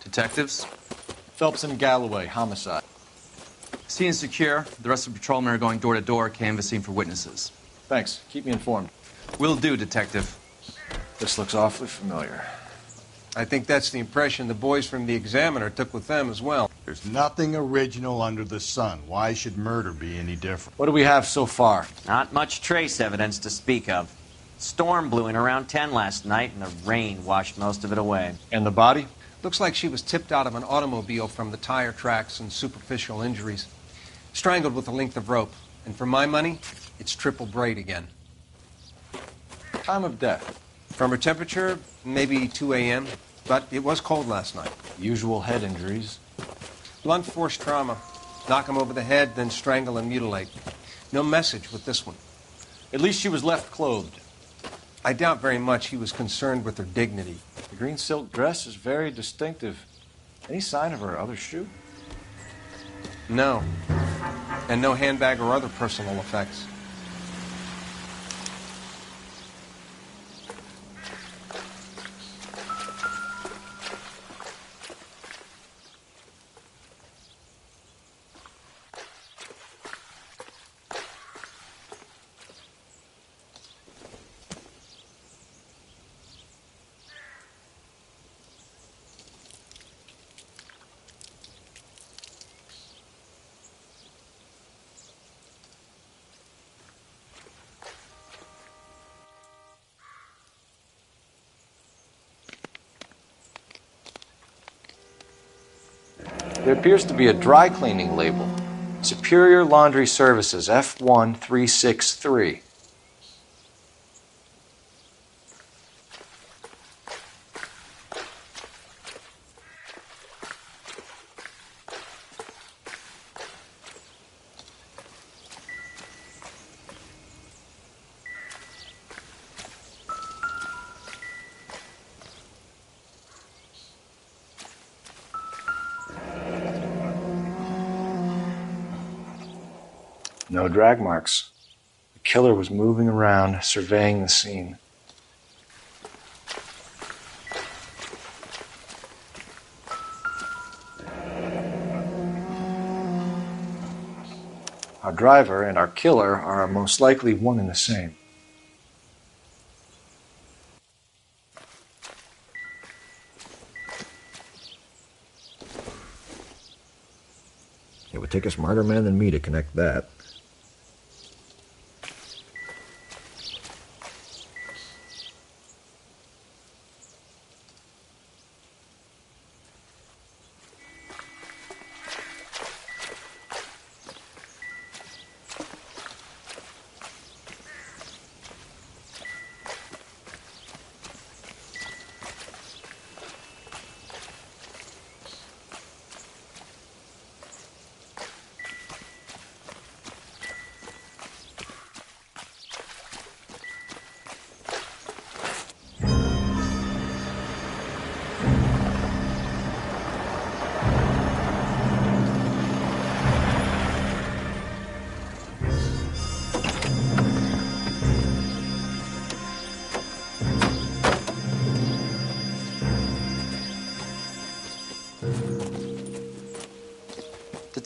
Detectives? Phelps and Galloway, homicide. Scene is secure. The rest of the patrolmen are going door to door, canvassing for witnesses. Thanks. Keep me informed. Will do, Detective. This looks awfully familiar. I think that's the impression the boys from the Examiner took with them as well. There's nothing original under the sun. Why should murder be any different? What do we have so far? Not much trace evidence to speak of. Storm blew in around 10 last night, and the rain washed most of it away. And the body? Looks like she was tipped out of an automobile from the tire tracks and superficial injuries. Strangled with a length of rope. And for my money, it's triple braid again. Time of death? From her temperature, maybe 2 a.m., but it was cold last night. Usual head injuries? Blunt force trauma. Knock him over the head, then strangle and mutilate. No message with this one. At least she was left clothed. I doubt very much he was concerned with her dignity. The green silk dress is very distinctive. Any sign of her other shoe? No. And no handbag or other personal effects. There appears to be a dry cleaning label. Superior Laundry Services, F1363. No drag marks. The killer was moving around, surveying the scene. Our driver and our killer are most likely one and the same. It would take a smarter man than me to connect that.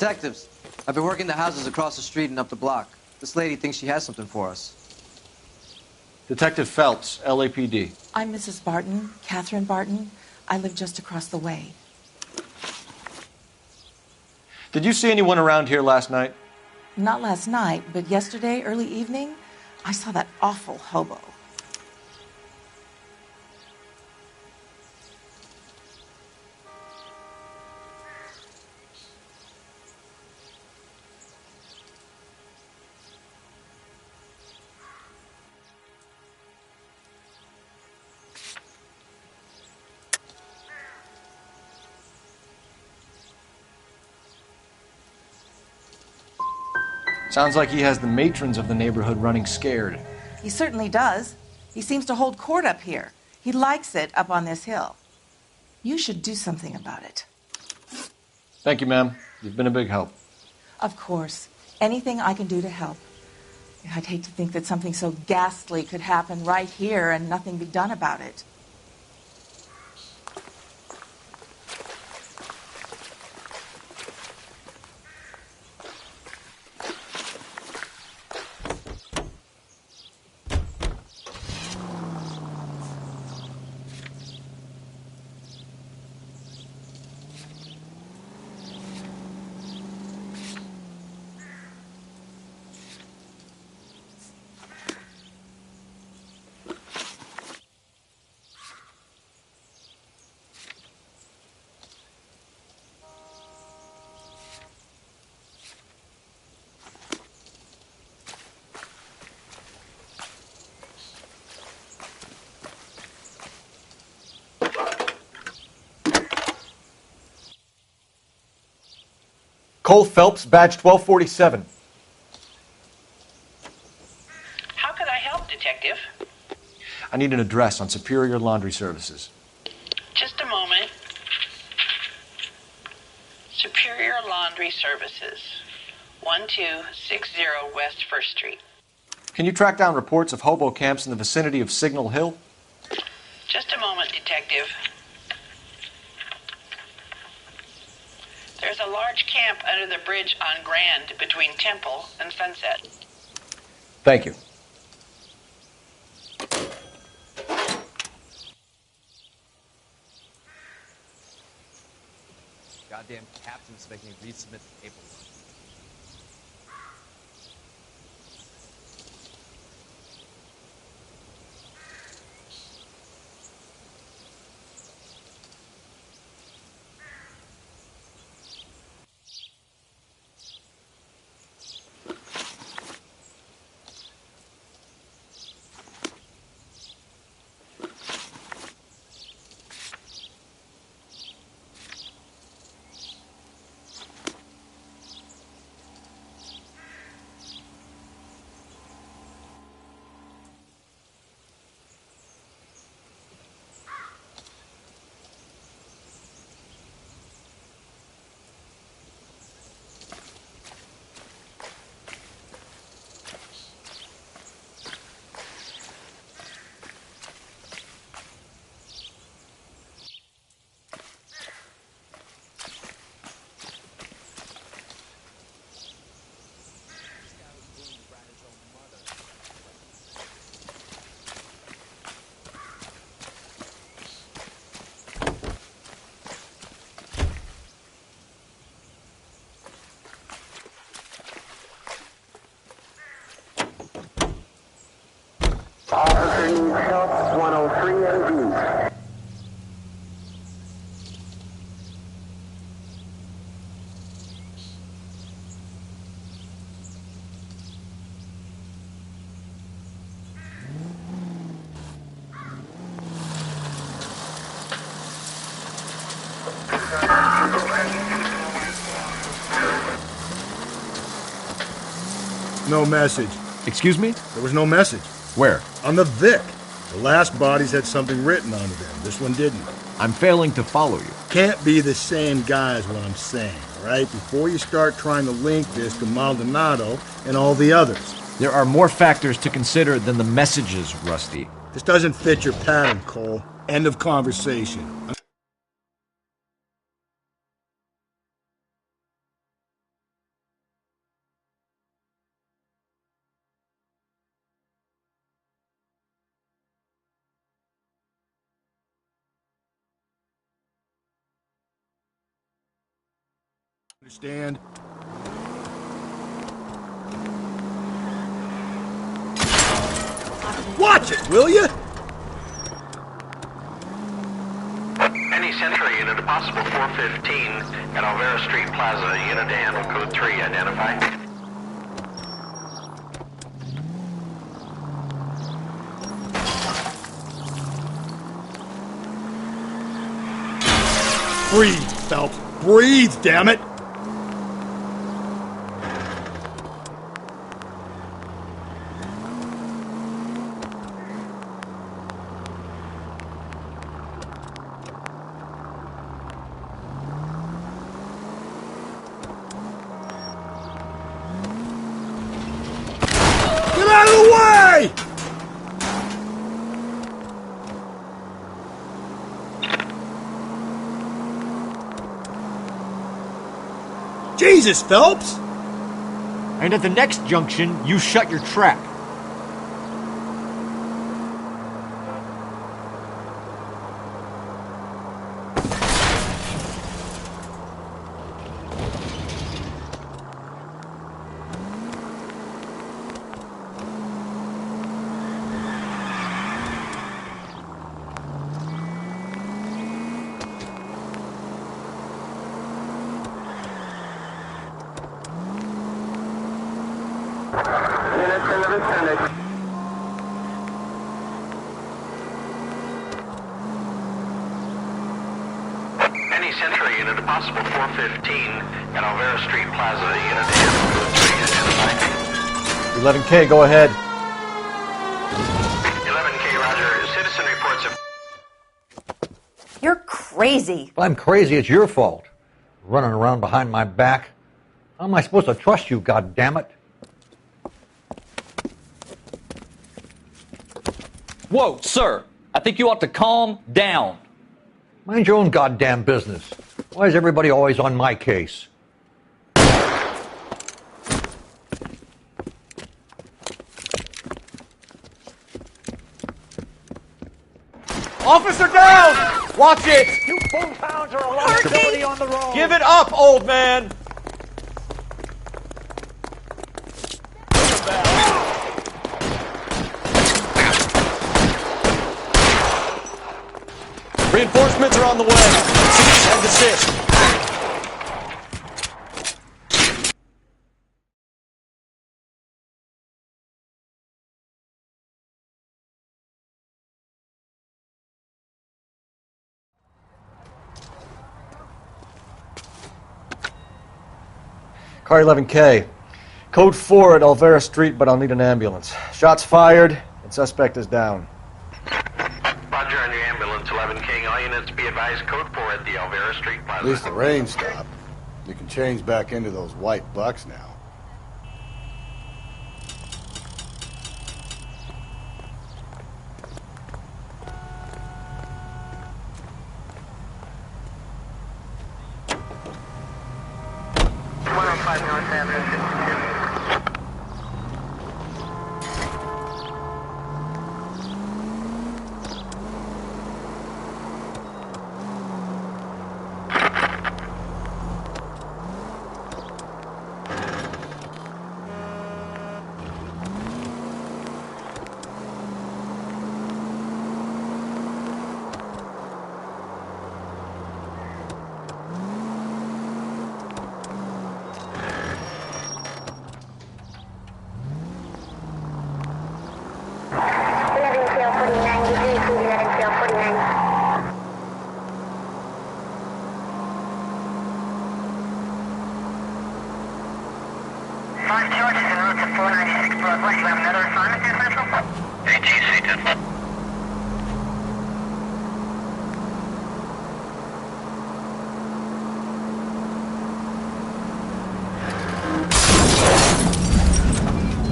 Detectives, I've been working the houses across the street and up the block. This lady thinks she has something for us. Detective Phelps, LAPD. I'm Mrs. Barton, Catherine Barton. I live just across the way. Did you see anyone around here last night? Not last night, but yesterday, early evening, I saw that awful hobo. Sounds like he has the matrons of the neighborhood running scared. He certainly does. He seems to hold court up here. He likes it up on this hill. You should do something about it. Thank you, ma'am. You've been a big help. Of course. Anything I can do to help. I'd hate to think that something so ghastly could happen right here and nothing be done about it. Cole Phelps, badge 1247. How can I help, Detective? I need an address on Superior Laundry Services. Just a moment. Superior Laundry Services, 1260 West 1st Street. Can you track down reports of hobo camps in the vicinity of Signal Hill? Just a moment, Detective. There's a large camp under the bridge on Grand between Temple and Sunset. Thank you. Goddamn captain's making me resubmit the paperwork. Officer needs help, 103 AD. No message. Excuse me? There was no message. Where? On the Vic. The last bodies had something written onto them. This one didn't. I'm failing to follow you. Can't be the same guy is what I'm saying, right? Before you start trying to link this to Maldonado and all the others. There are more factors to consider than the messages, Rusty. This doesn't fit your pattern, Cole. End of conversation. Understand? Watch it, will you? Any Century unit, a possible 415 at Alvera Street Plaza, unit to handle code 3, identify. Breathe, Phelps. Breathe, damn it! Get out of the way! Jesus, Phelps! And at the next junction, you shut your trap. Unit to Lieutenant. Any Century unit, a possible 415 at Alvera Street Plaza, unit to handle code 3, identify. 11K, go ahead. 11K, roger. Citizen reports of... You're crazy. If I'm crazy, it's your fault. Running around behind my back. How am I supposed to trust you, goddammit? Whoa, sir. I think you ought to calm down. Mind your own goddamn business. Why is everybody always on my case? Officer down! Watch it! You bullhounds are a liability on the road. Give it up, old man! Reinforcements are on the way. Cease and desist. Car 11K. Code 4 at Alvera Street, but I'll need an ambulance. Shots fired, and suspect is down. Roger on your ambulance, 11K. All units be advised, code 4 at the Alvera Street Plaza. At least the rain stopped. You can change back into those white bucks now. North Avenue, 52.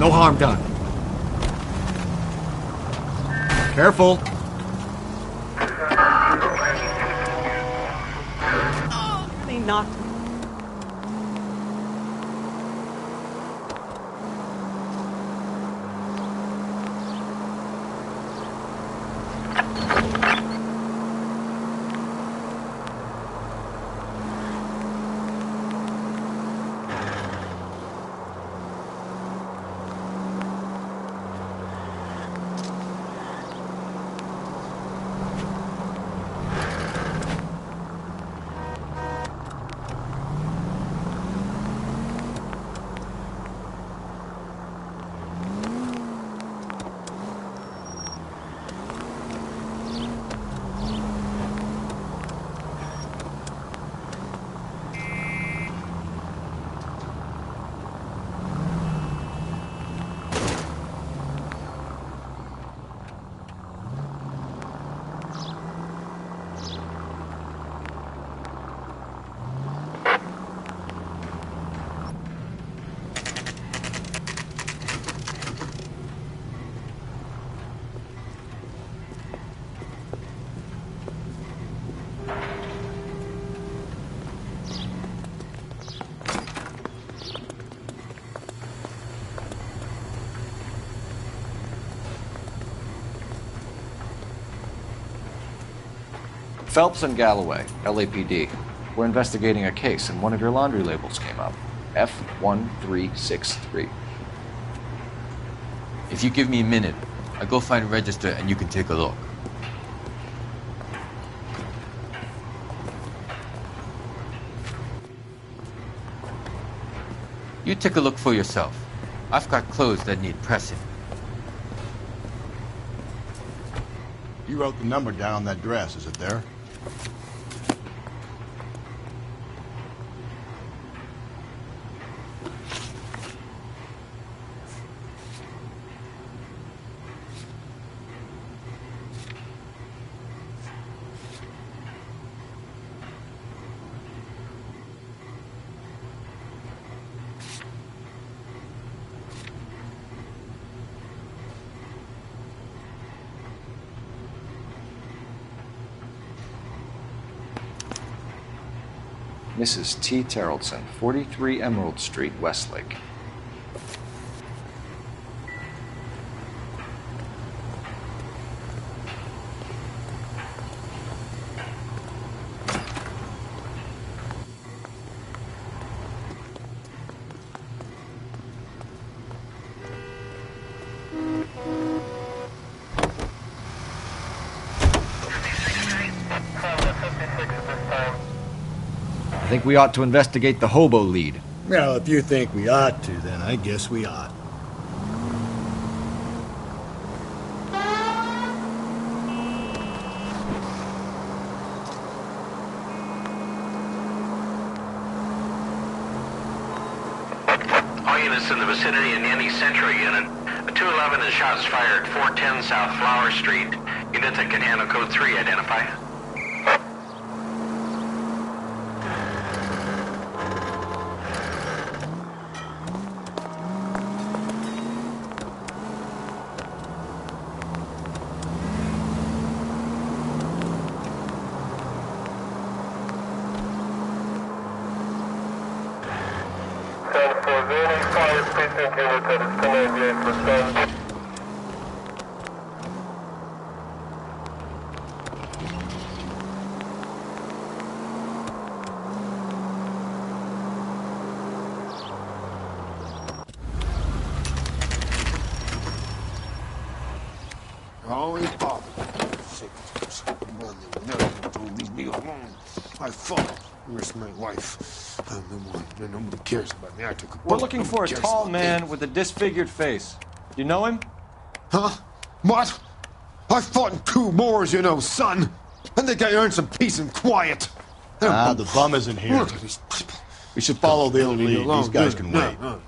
No harm done. Careful. They knocked me. Phelps and Galloway, LAPD. We're investigating a case, and one of your laundry labels came up. F1363. If you give me a minute, I'll go find a register and you can take a look. You take a look for yourself. I've got clothes that need pressing. You wrote the number down on that dress, is it there? Mrs. T. Terrellson, 43 Emerald Street, Westlake. I think we ought to investigate the hobo lead. Well, if you think we ought to, then I guess we ought. All units in the vicinity in any Central unit. A 211 and shots fired 410 South Flower Street. Unit that can handle code 3, identify. Oh, he bothered me. They never told leave me alone. I fought. Where's my wife? Nobody cares about me. I took a bullet. We're looking for a Nobody cares tall about man me. with a disfigured face. You know him? Huh? What? I fought in 2 wars, you know, son. I think I earned some peace and quiet. The bum isn't here. Look at these people. We should follow the Leave me lead. alone. These guys Good. can No, wait. no.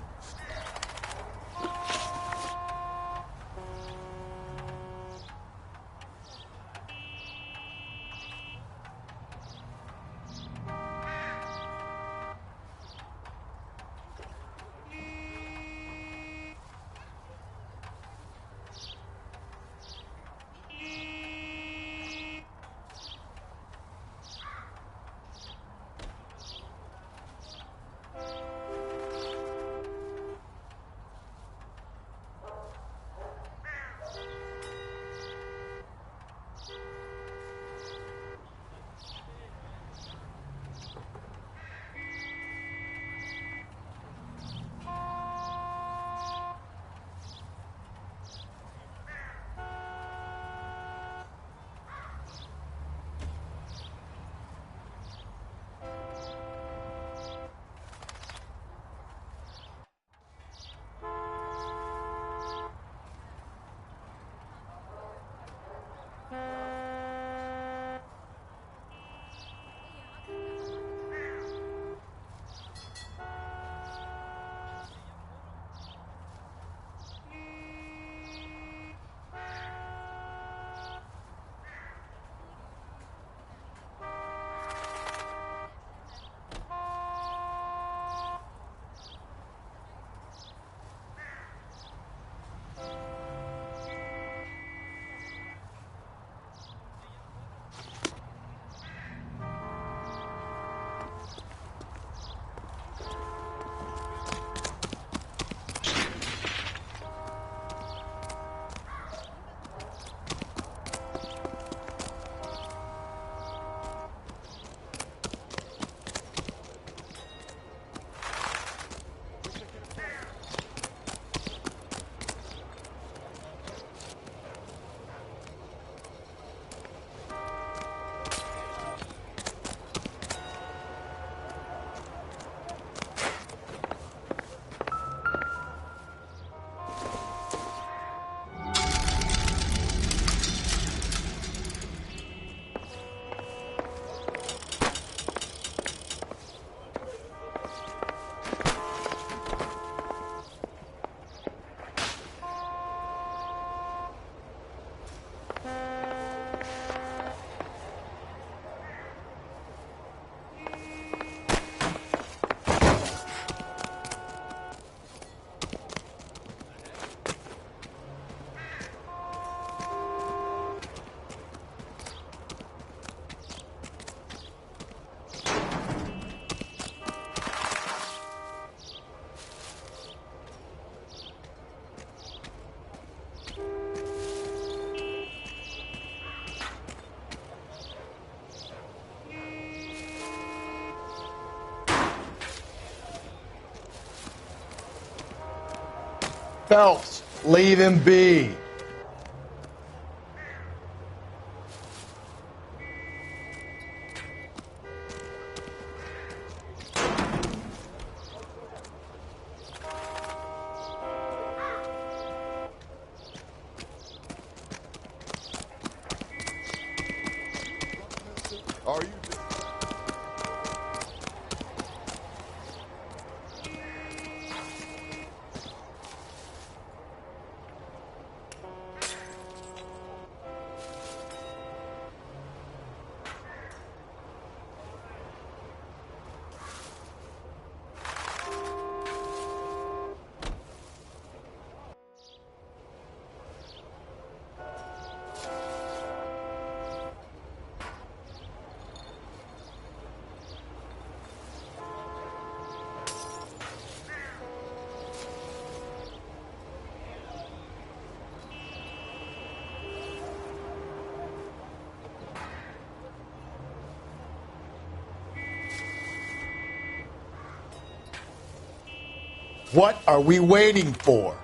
Phelps, leave him be. Are you? What are we waiting for?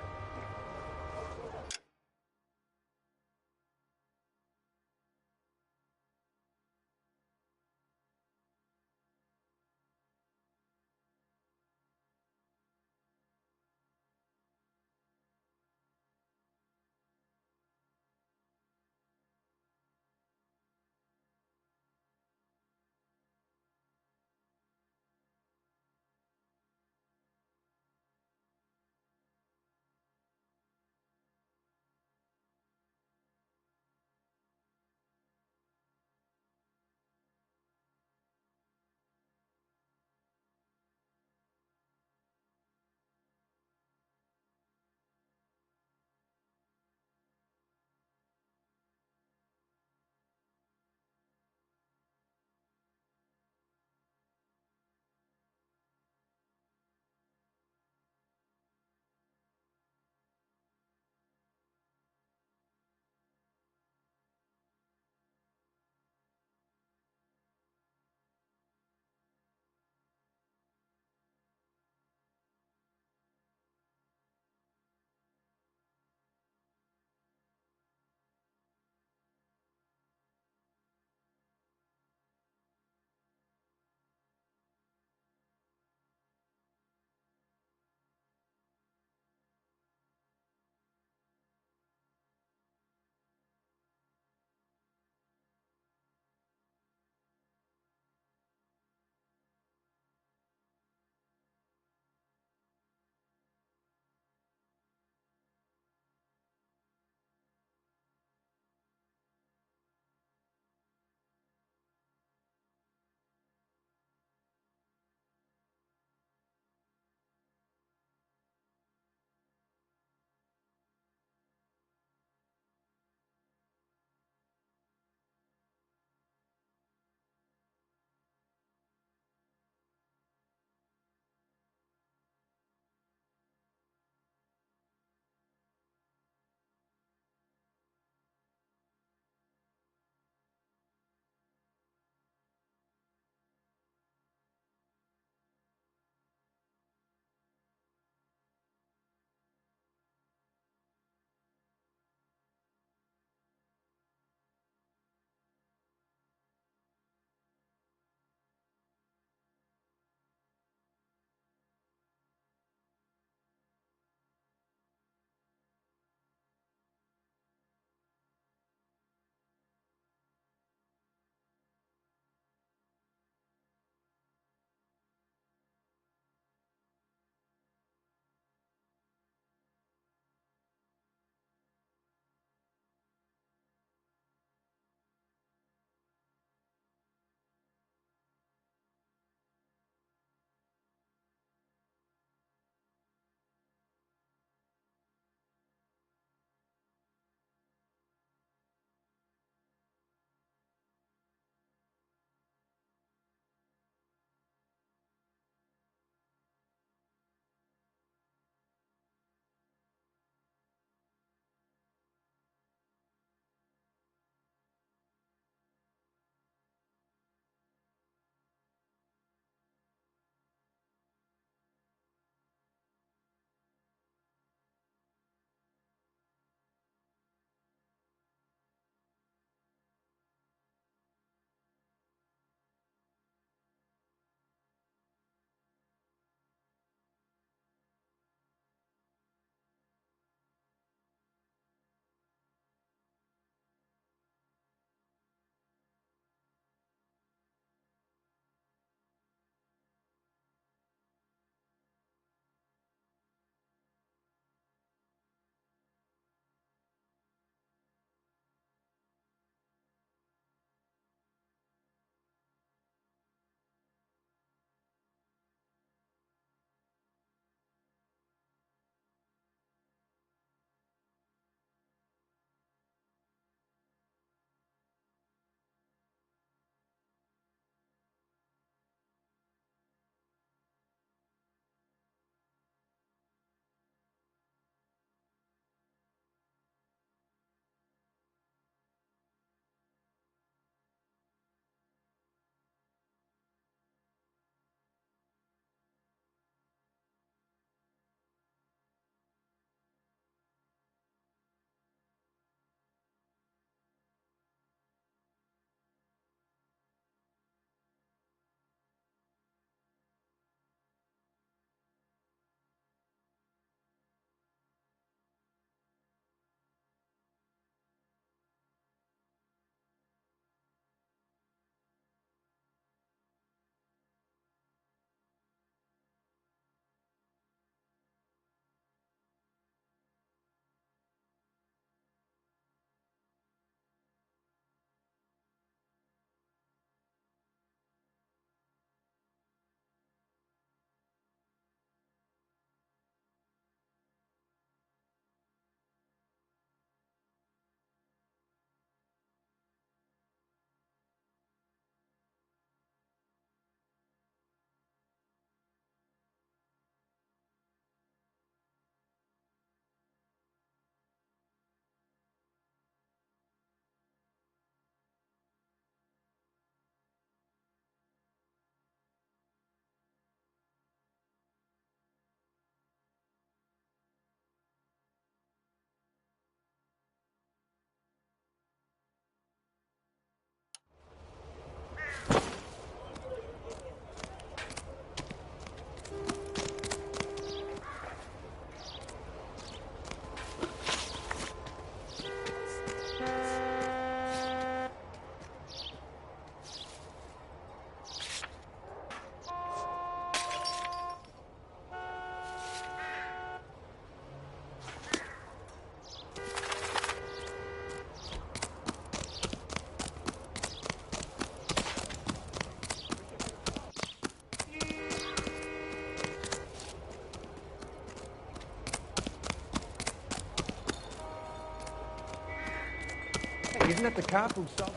Isn't that the cop who saw...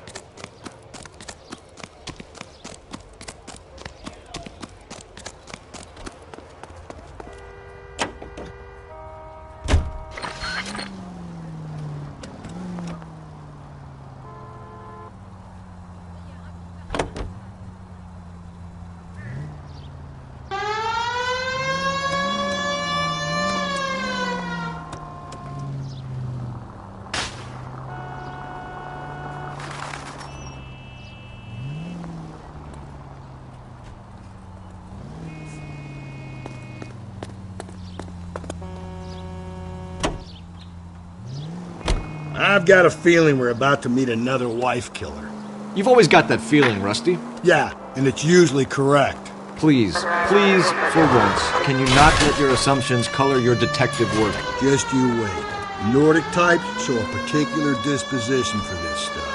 I've got a feeling we're about to meet another wife killer. You've always got that feeling, Rusty. Yeah, and it's usually correct. Please, please, for once, can you not let your assumptions color your detective work? Just you wait. Nordic types show a particular disposition for this stuff.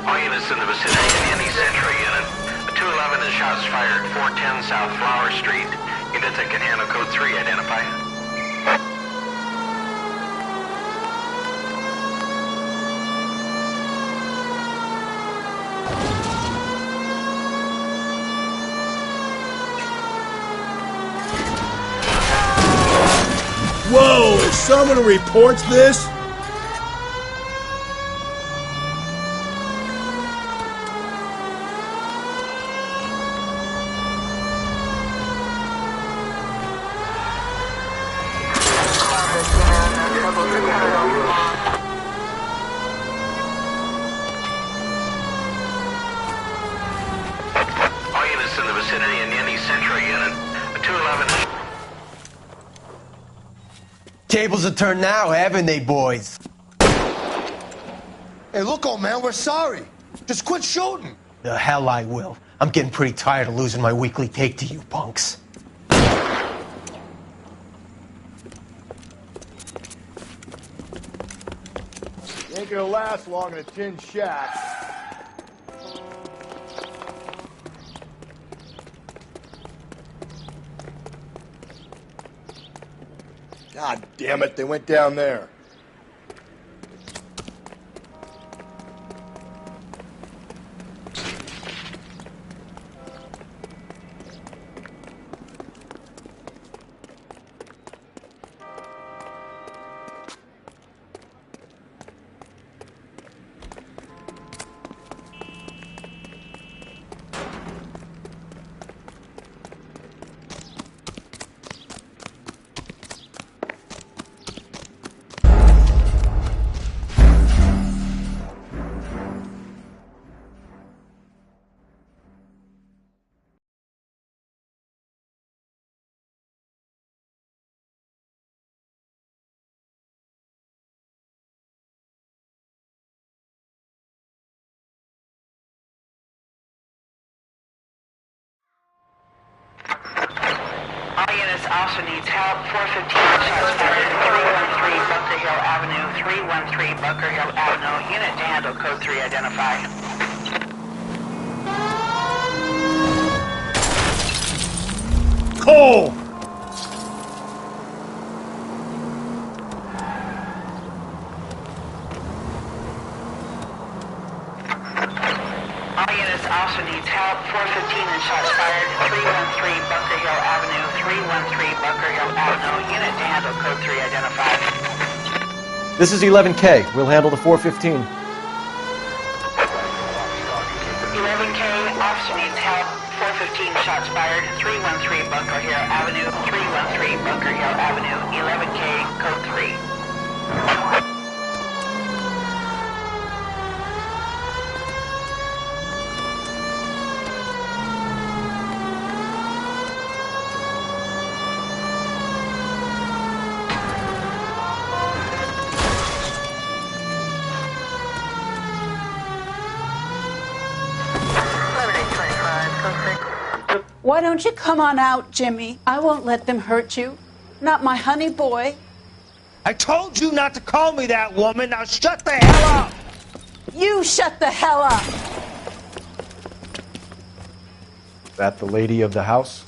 All units in the vicinity of any Central unit. A 211 and shots fired at 410 South Flower Street. Unit that can handle code 3, identify. Whoa, is someone who reports this? All units in the vicinity in any Central unit. A 211 Tables are turned now, haven't they, boys? Hey, look, old man, we're sorry. Just quit shooting. The hell I will. I'm getting pretty tired of losing my weekly take to you punks. You ain't gonna last long in a tin shack. God damn it, they went down there. All units also needs help. 415 shots fired at 313 Bunker Hill Avenue. 313 Bunker Hill Avenue. Unit to handle code 3, identify. Cole! All units also needs help. 415 and shots fired at 313 Bunker Hill Avenue. 313 Bunker Hill Avenue. Unit to handle code 3, identify. This is 11K. We'll handle the 415. 11K, officer needs help. 415 shots fired. 313 Bunker Hill Avenue. 313 Bunker Hill Avenue. 11K, code 3. Why don't you come on out, Jimmy? I won't let them hurt you. Not my honey boy. I told you not to call me that, woman. Now shut the hell up! You shut the hell up! That the lady of the house?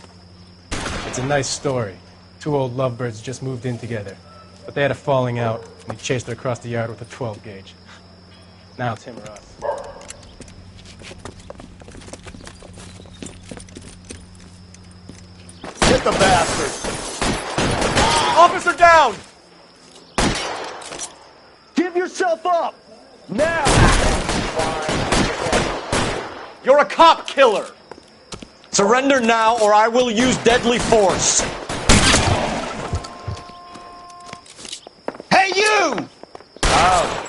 It's a nice story. Two old lovebirds just moved in together. But they had a falling out, and he chased her across the yard with a 12 gauge. Now it's him or us. Hit the bastard! Officer down! Give yourself up! Now! You're a cop killer! Surrender now, or I will use deadly force. Hey, you! Oh.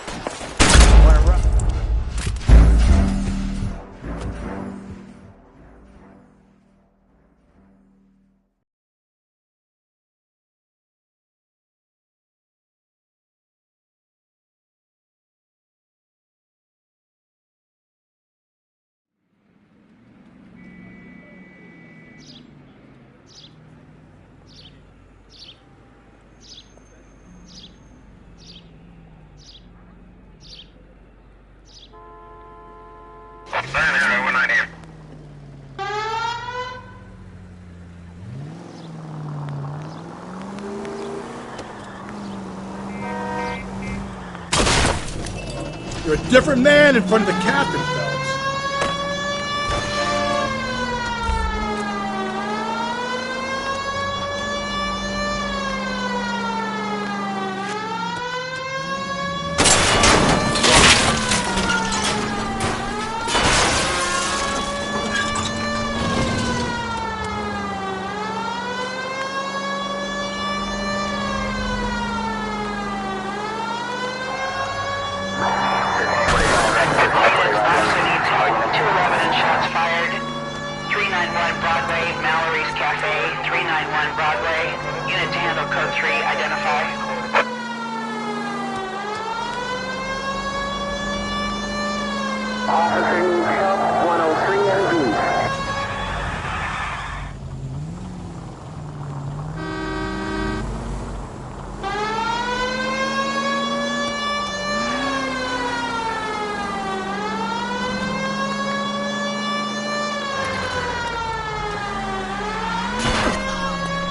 You're a different man in front of the captain, Phelps.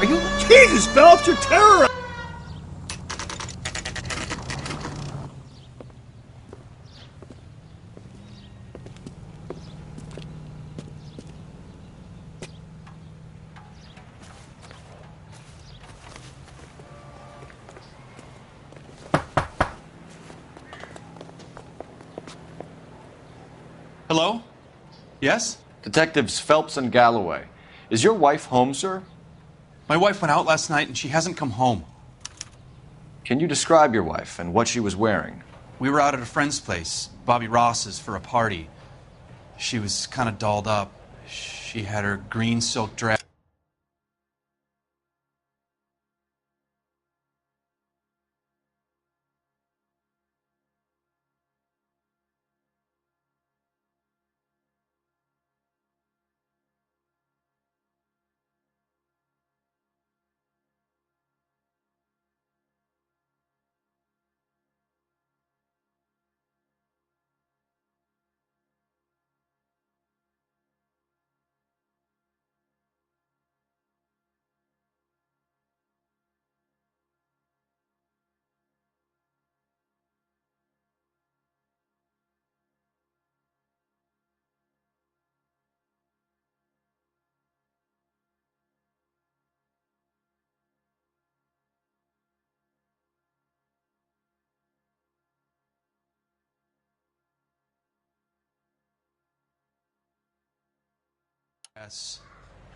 Are you... Jesus, Phelps, you're terrorizing! Hello? Yes? Detectives Phelps and Galloway. Is your wife home, sir? My wife went out last night and she hasn't come home. Can you describe your wife and what she was wearing? We were out at a friend's place, Bobby Ross's, for a party. She was kind of dolled up. She had her green silk dress.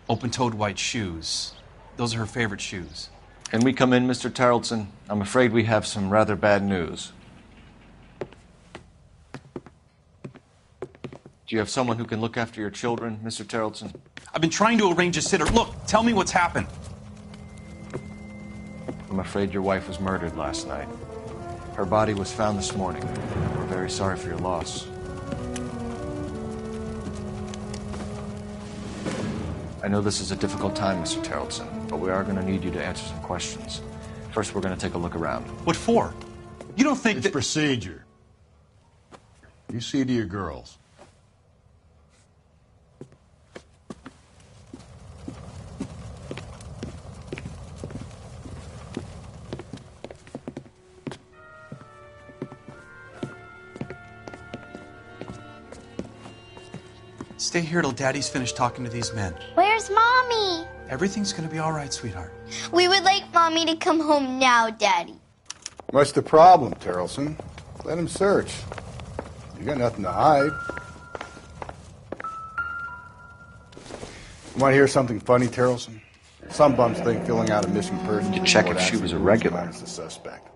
Open-toed white shoes. Those are her favorite shoes. Can we come in, Mr. Tarleton? I'm afraid we have some rather bad news. Do you have someone who can look after your children, Mr. Tarleton? I've been trying to arrange a sitter. Look, tell me what's happened. I'm afraid your wife was murdered last night. Her body was found this morning. We're very sorry for your loss. I know this is a difficult time, Mr. Terrelson, but we are going to need you to answer some questions. First, we're going to take a look around. What for? You don't think It's procedure. You see to your girls. Stay here till Daddy's finished talking to these men. Where's Mommy? Everything's gonna be all right, sweetheart. We would like Mommy to come home now, Daddy. What's the problem, Terrelson? Let him search. You got nothing to hide. You want to hear something funny, Terrelson? Some bums think filling out a missing person To check if she was a regular. is the suspect.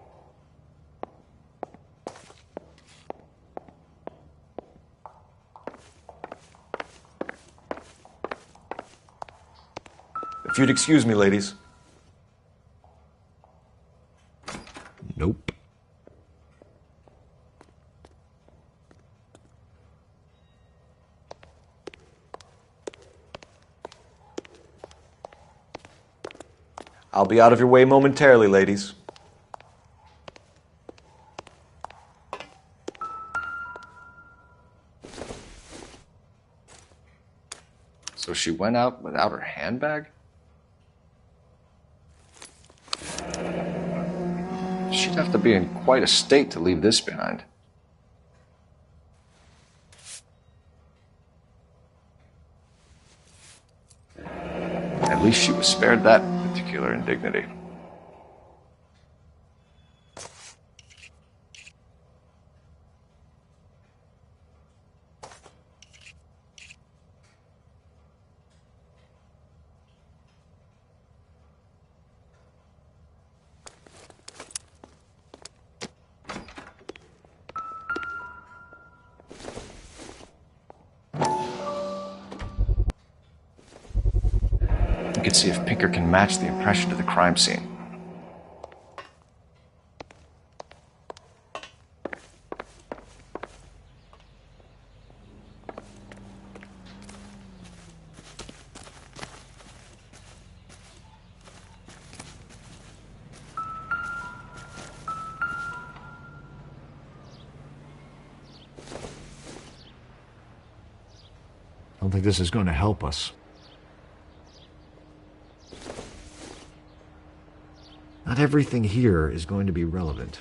If you'd excuse me, ladies. Nope. I'll be out of your way momentarily, ladies. So she went out without her handbag? She'd have to be in quite a state to leave this behind. At least she was spared that particular indignity. We could see if Pinker can match the impression to the crime scene. I don't think this is going to help us. Not everything here is going to be relevant.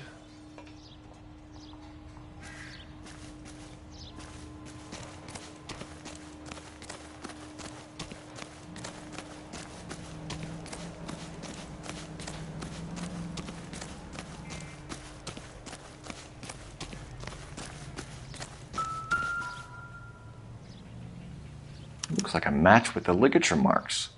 Looks like a match with the ligature marks.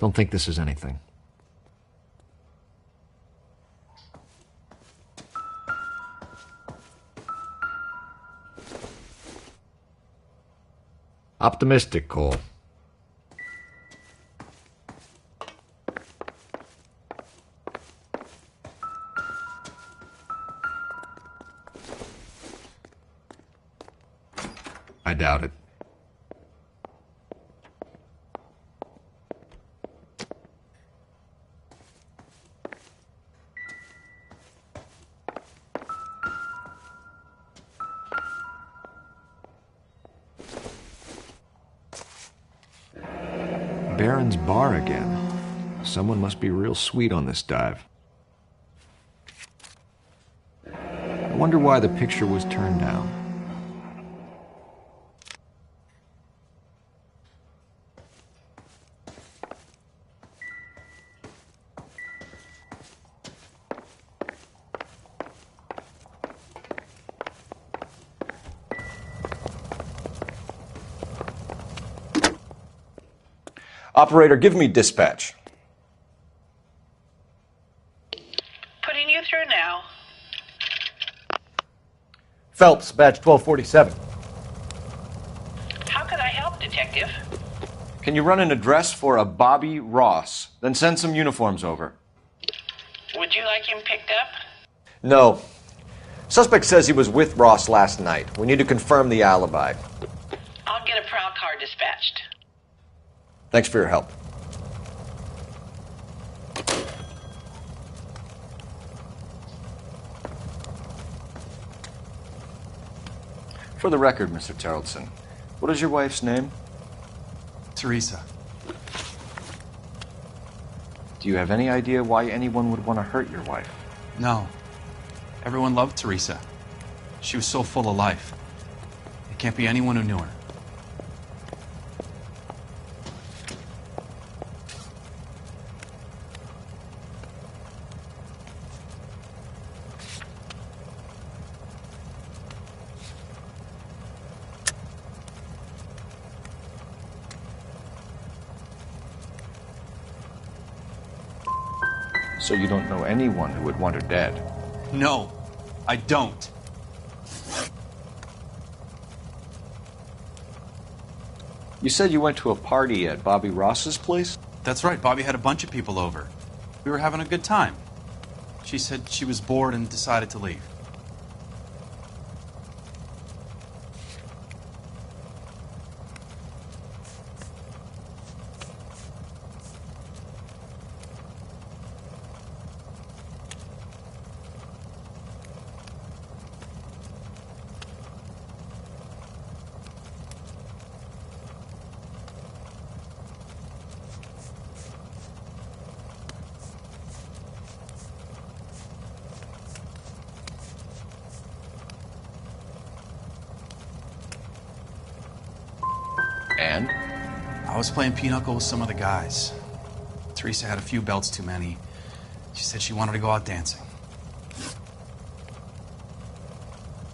Don't think this is anything. Optimistic, Cole. I doubt it. Baron's bar again. Someone must be real sweet on this dive. I wonder why the picture was turned down. Operator, give me dispatch. Putting you through now. Phelps, badge 1247. How could I help, Detective? Can you run an address for a Bobby Ross? Then send some uniforms over. Would you like him picked up? No. Suspect says he was with Ross last night. We need to confirm the alibi. I'll get a prowl car dispatched. Thanks for your help. For the record, Mr. Terrelson, what is your wife's name? Teresa. Do you have any idea why anyone would want to hurt your wife? No. Everyone loved Teresa. She was so full of life. It can't be anyone who knew her. So you don't know anyone who would want her dead? No, I don't. You said you went to a party at Bobby Ross's place? That's right. Bobby had a bunch of people over. We were having a good time. She said she was bored and decided to leave. And? I was playing pinochle with some of the guys. Teresa had a few belts too many. She said she wanted to go out dancing.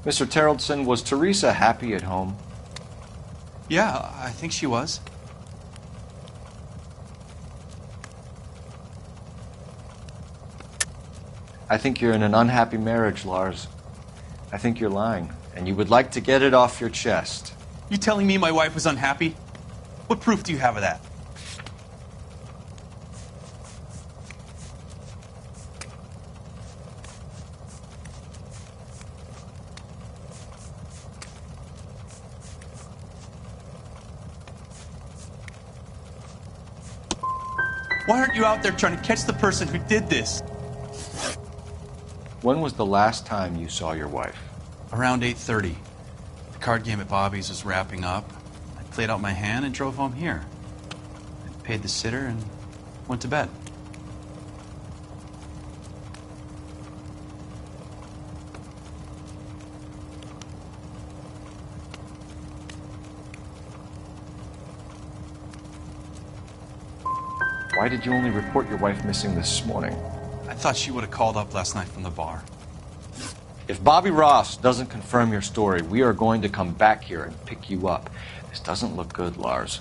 Mr. Terrelson, was Teresa happy at home? Yeah, I think she was. I think you're in an unhappy marriage, Lars. I think you're lying, and you would like to get it off your chest. You telling me my wife was unhappy? What proof do you have of that? Why aren't you out there trying to catch the person who did this? When was the last time you saw your wife? Around 8:30. The card game at Bobby's was wrapping up. I played out my hand and drove home here. I paid the sitter and went to bed. Why did you only report your wife missing this morning? I thought she would have called up last night from the bar. If Bobby Ross doesn't confirm your story, we are going to come back here and pick you up. This doesn't look good, Lars.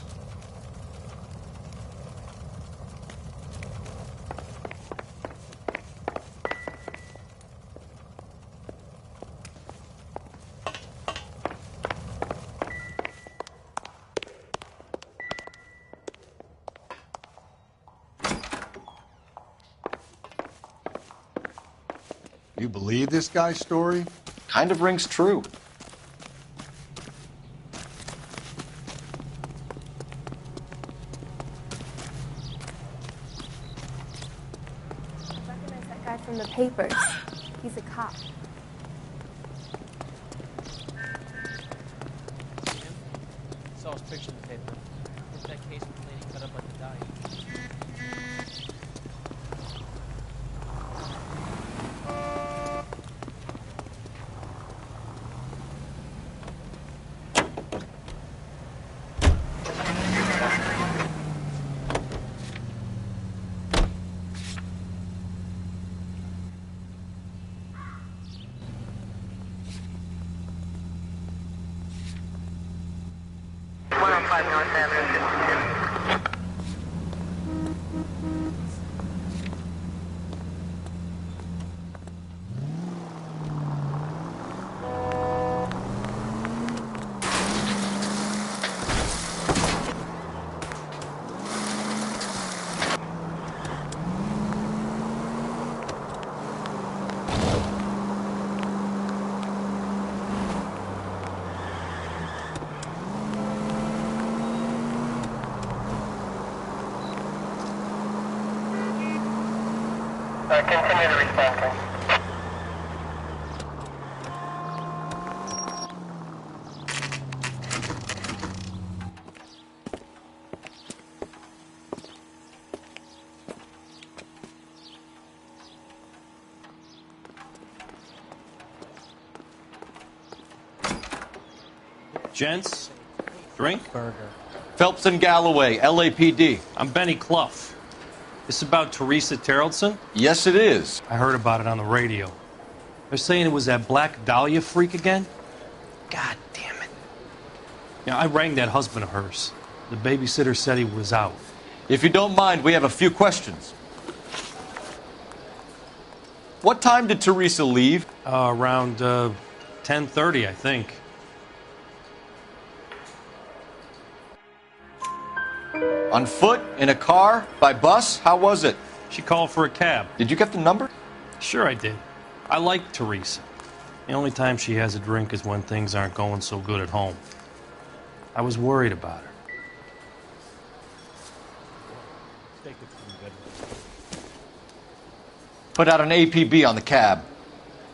You believe this guy's story? Kind of rings true. I recognize that guy from the papers. He's a cop. Saw his picture in the paper. It's that case with the lady cut up like a dime. Continue to respond. Gents, drink? Burger. Phelps and Galloway, LAPD. I'm Benny Clough. This about Teresa Terrellson? Yes, it is. I heard about it on the radio. They're saying it was that Black Dahlia freak again? God damn it. Yeah, I rang that husband of hers. The babysitter said he was out. If you don't mind, we have a few questions. What time did Teresa leave? Around 10:30, I think. On foot? In a car? By bus? How was it? She called for a cab. Did you get the number? Sure I did. I like Teresa. The only time she has a drink is when things aren't going so good at home. I was worried about her. Put out an APB on the cab.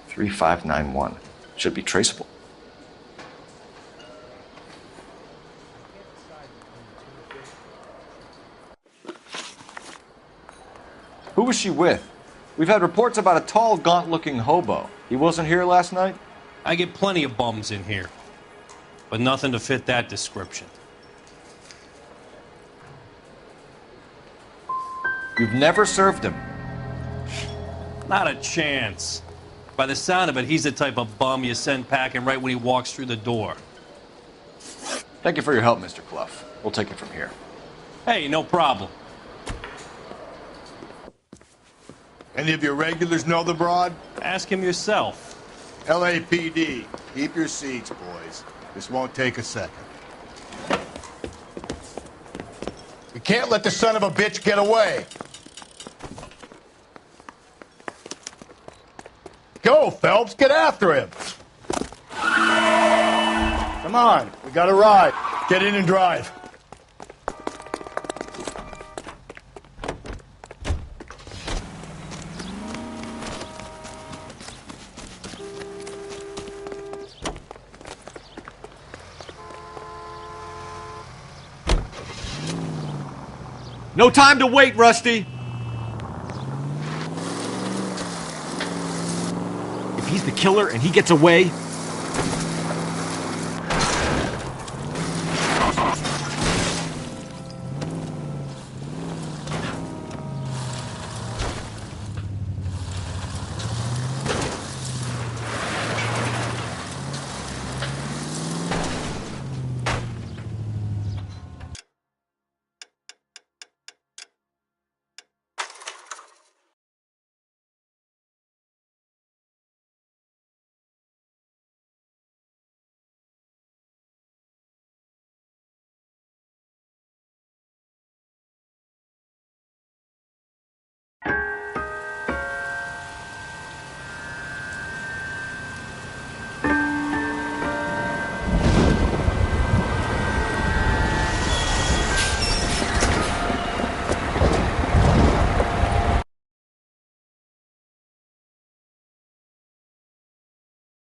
3591. Should be traceable. Who was she with? We've had reports about a tall, gaunt-looking hobo. He wasn't here last night? I get plenty of bums in here, but nothing to fit that description. You've never served him? Not a chance. By the sound of it, he's the type of bum you send packing right when he walks through the door. Thank you for your help, Mr. Clough. We'll take it from here. Hey, no problem. Any of your regulars know the broad? Ask him yourself. LAPD. Keep your seats, boys. This won't take a second. We can't let the son of a bitch get away. Go, Phelps. Get after him. Come on. We got a ride. Get in and drive. No time to wait, Rusty! If he's the killer and he gets away,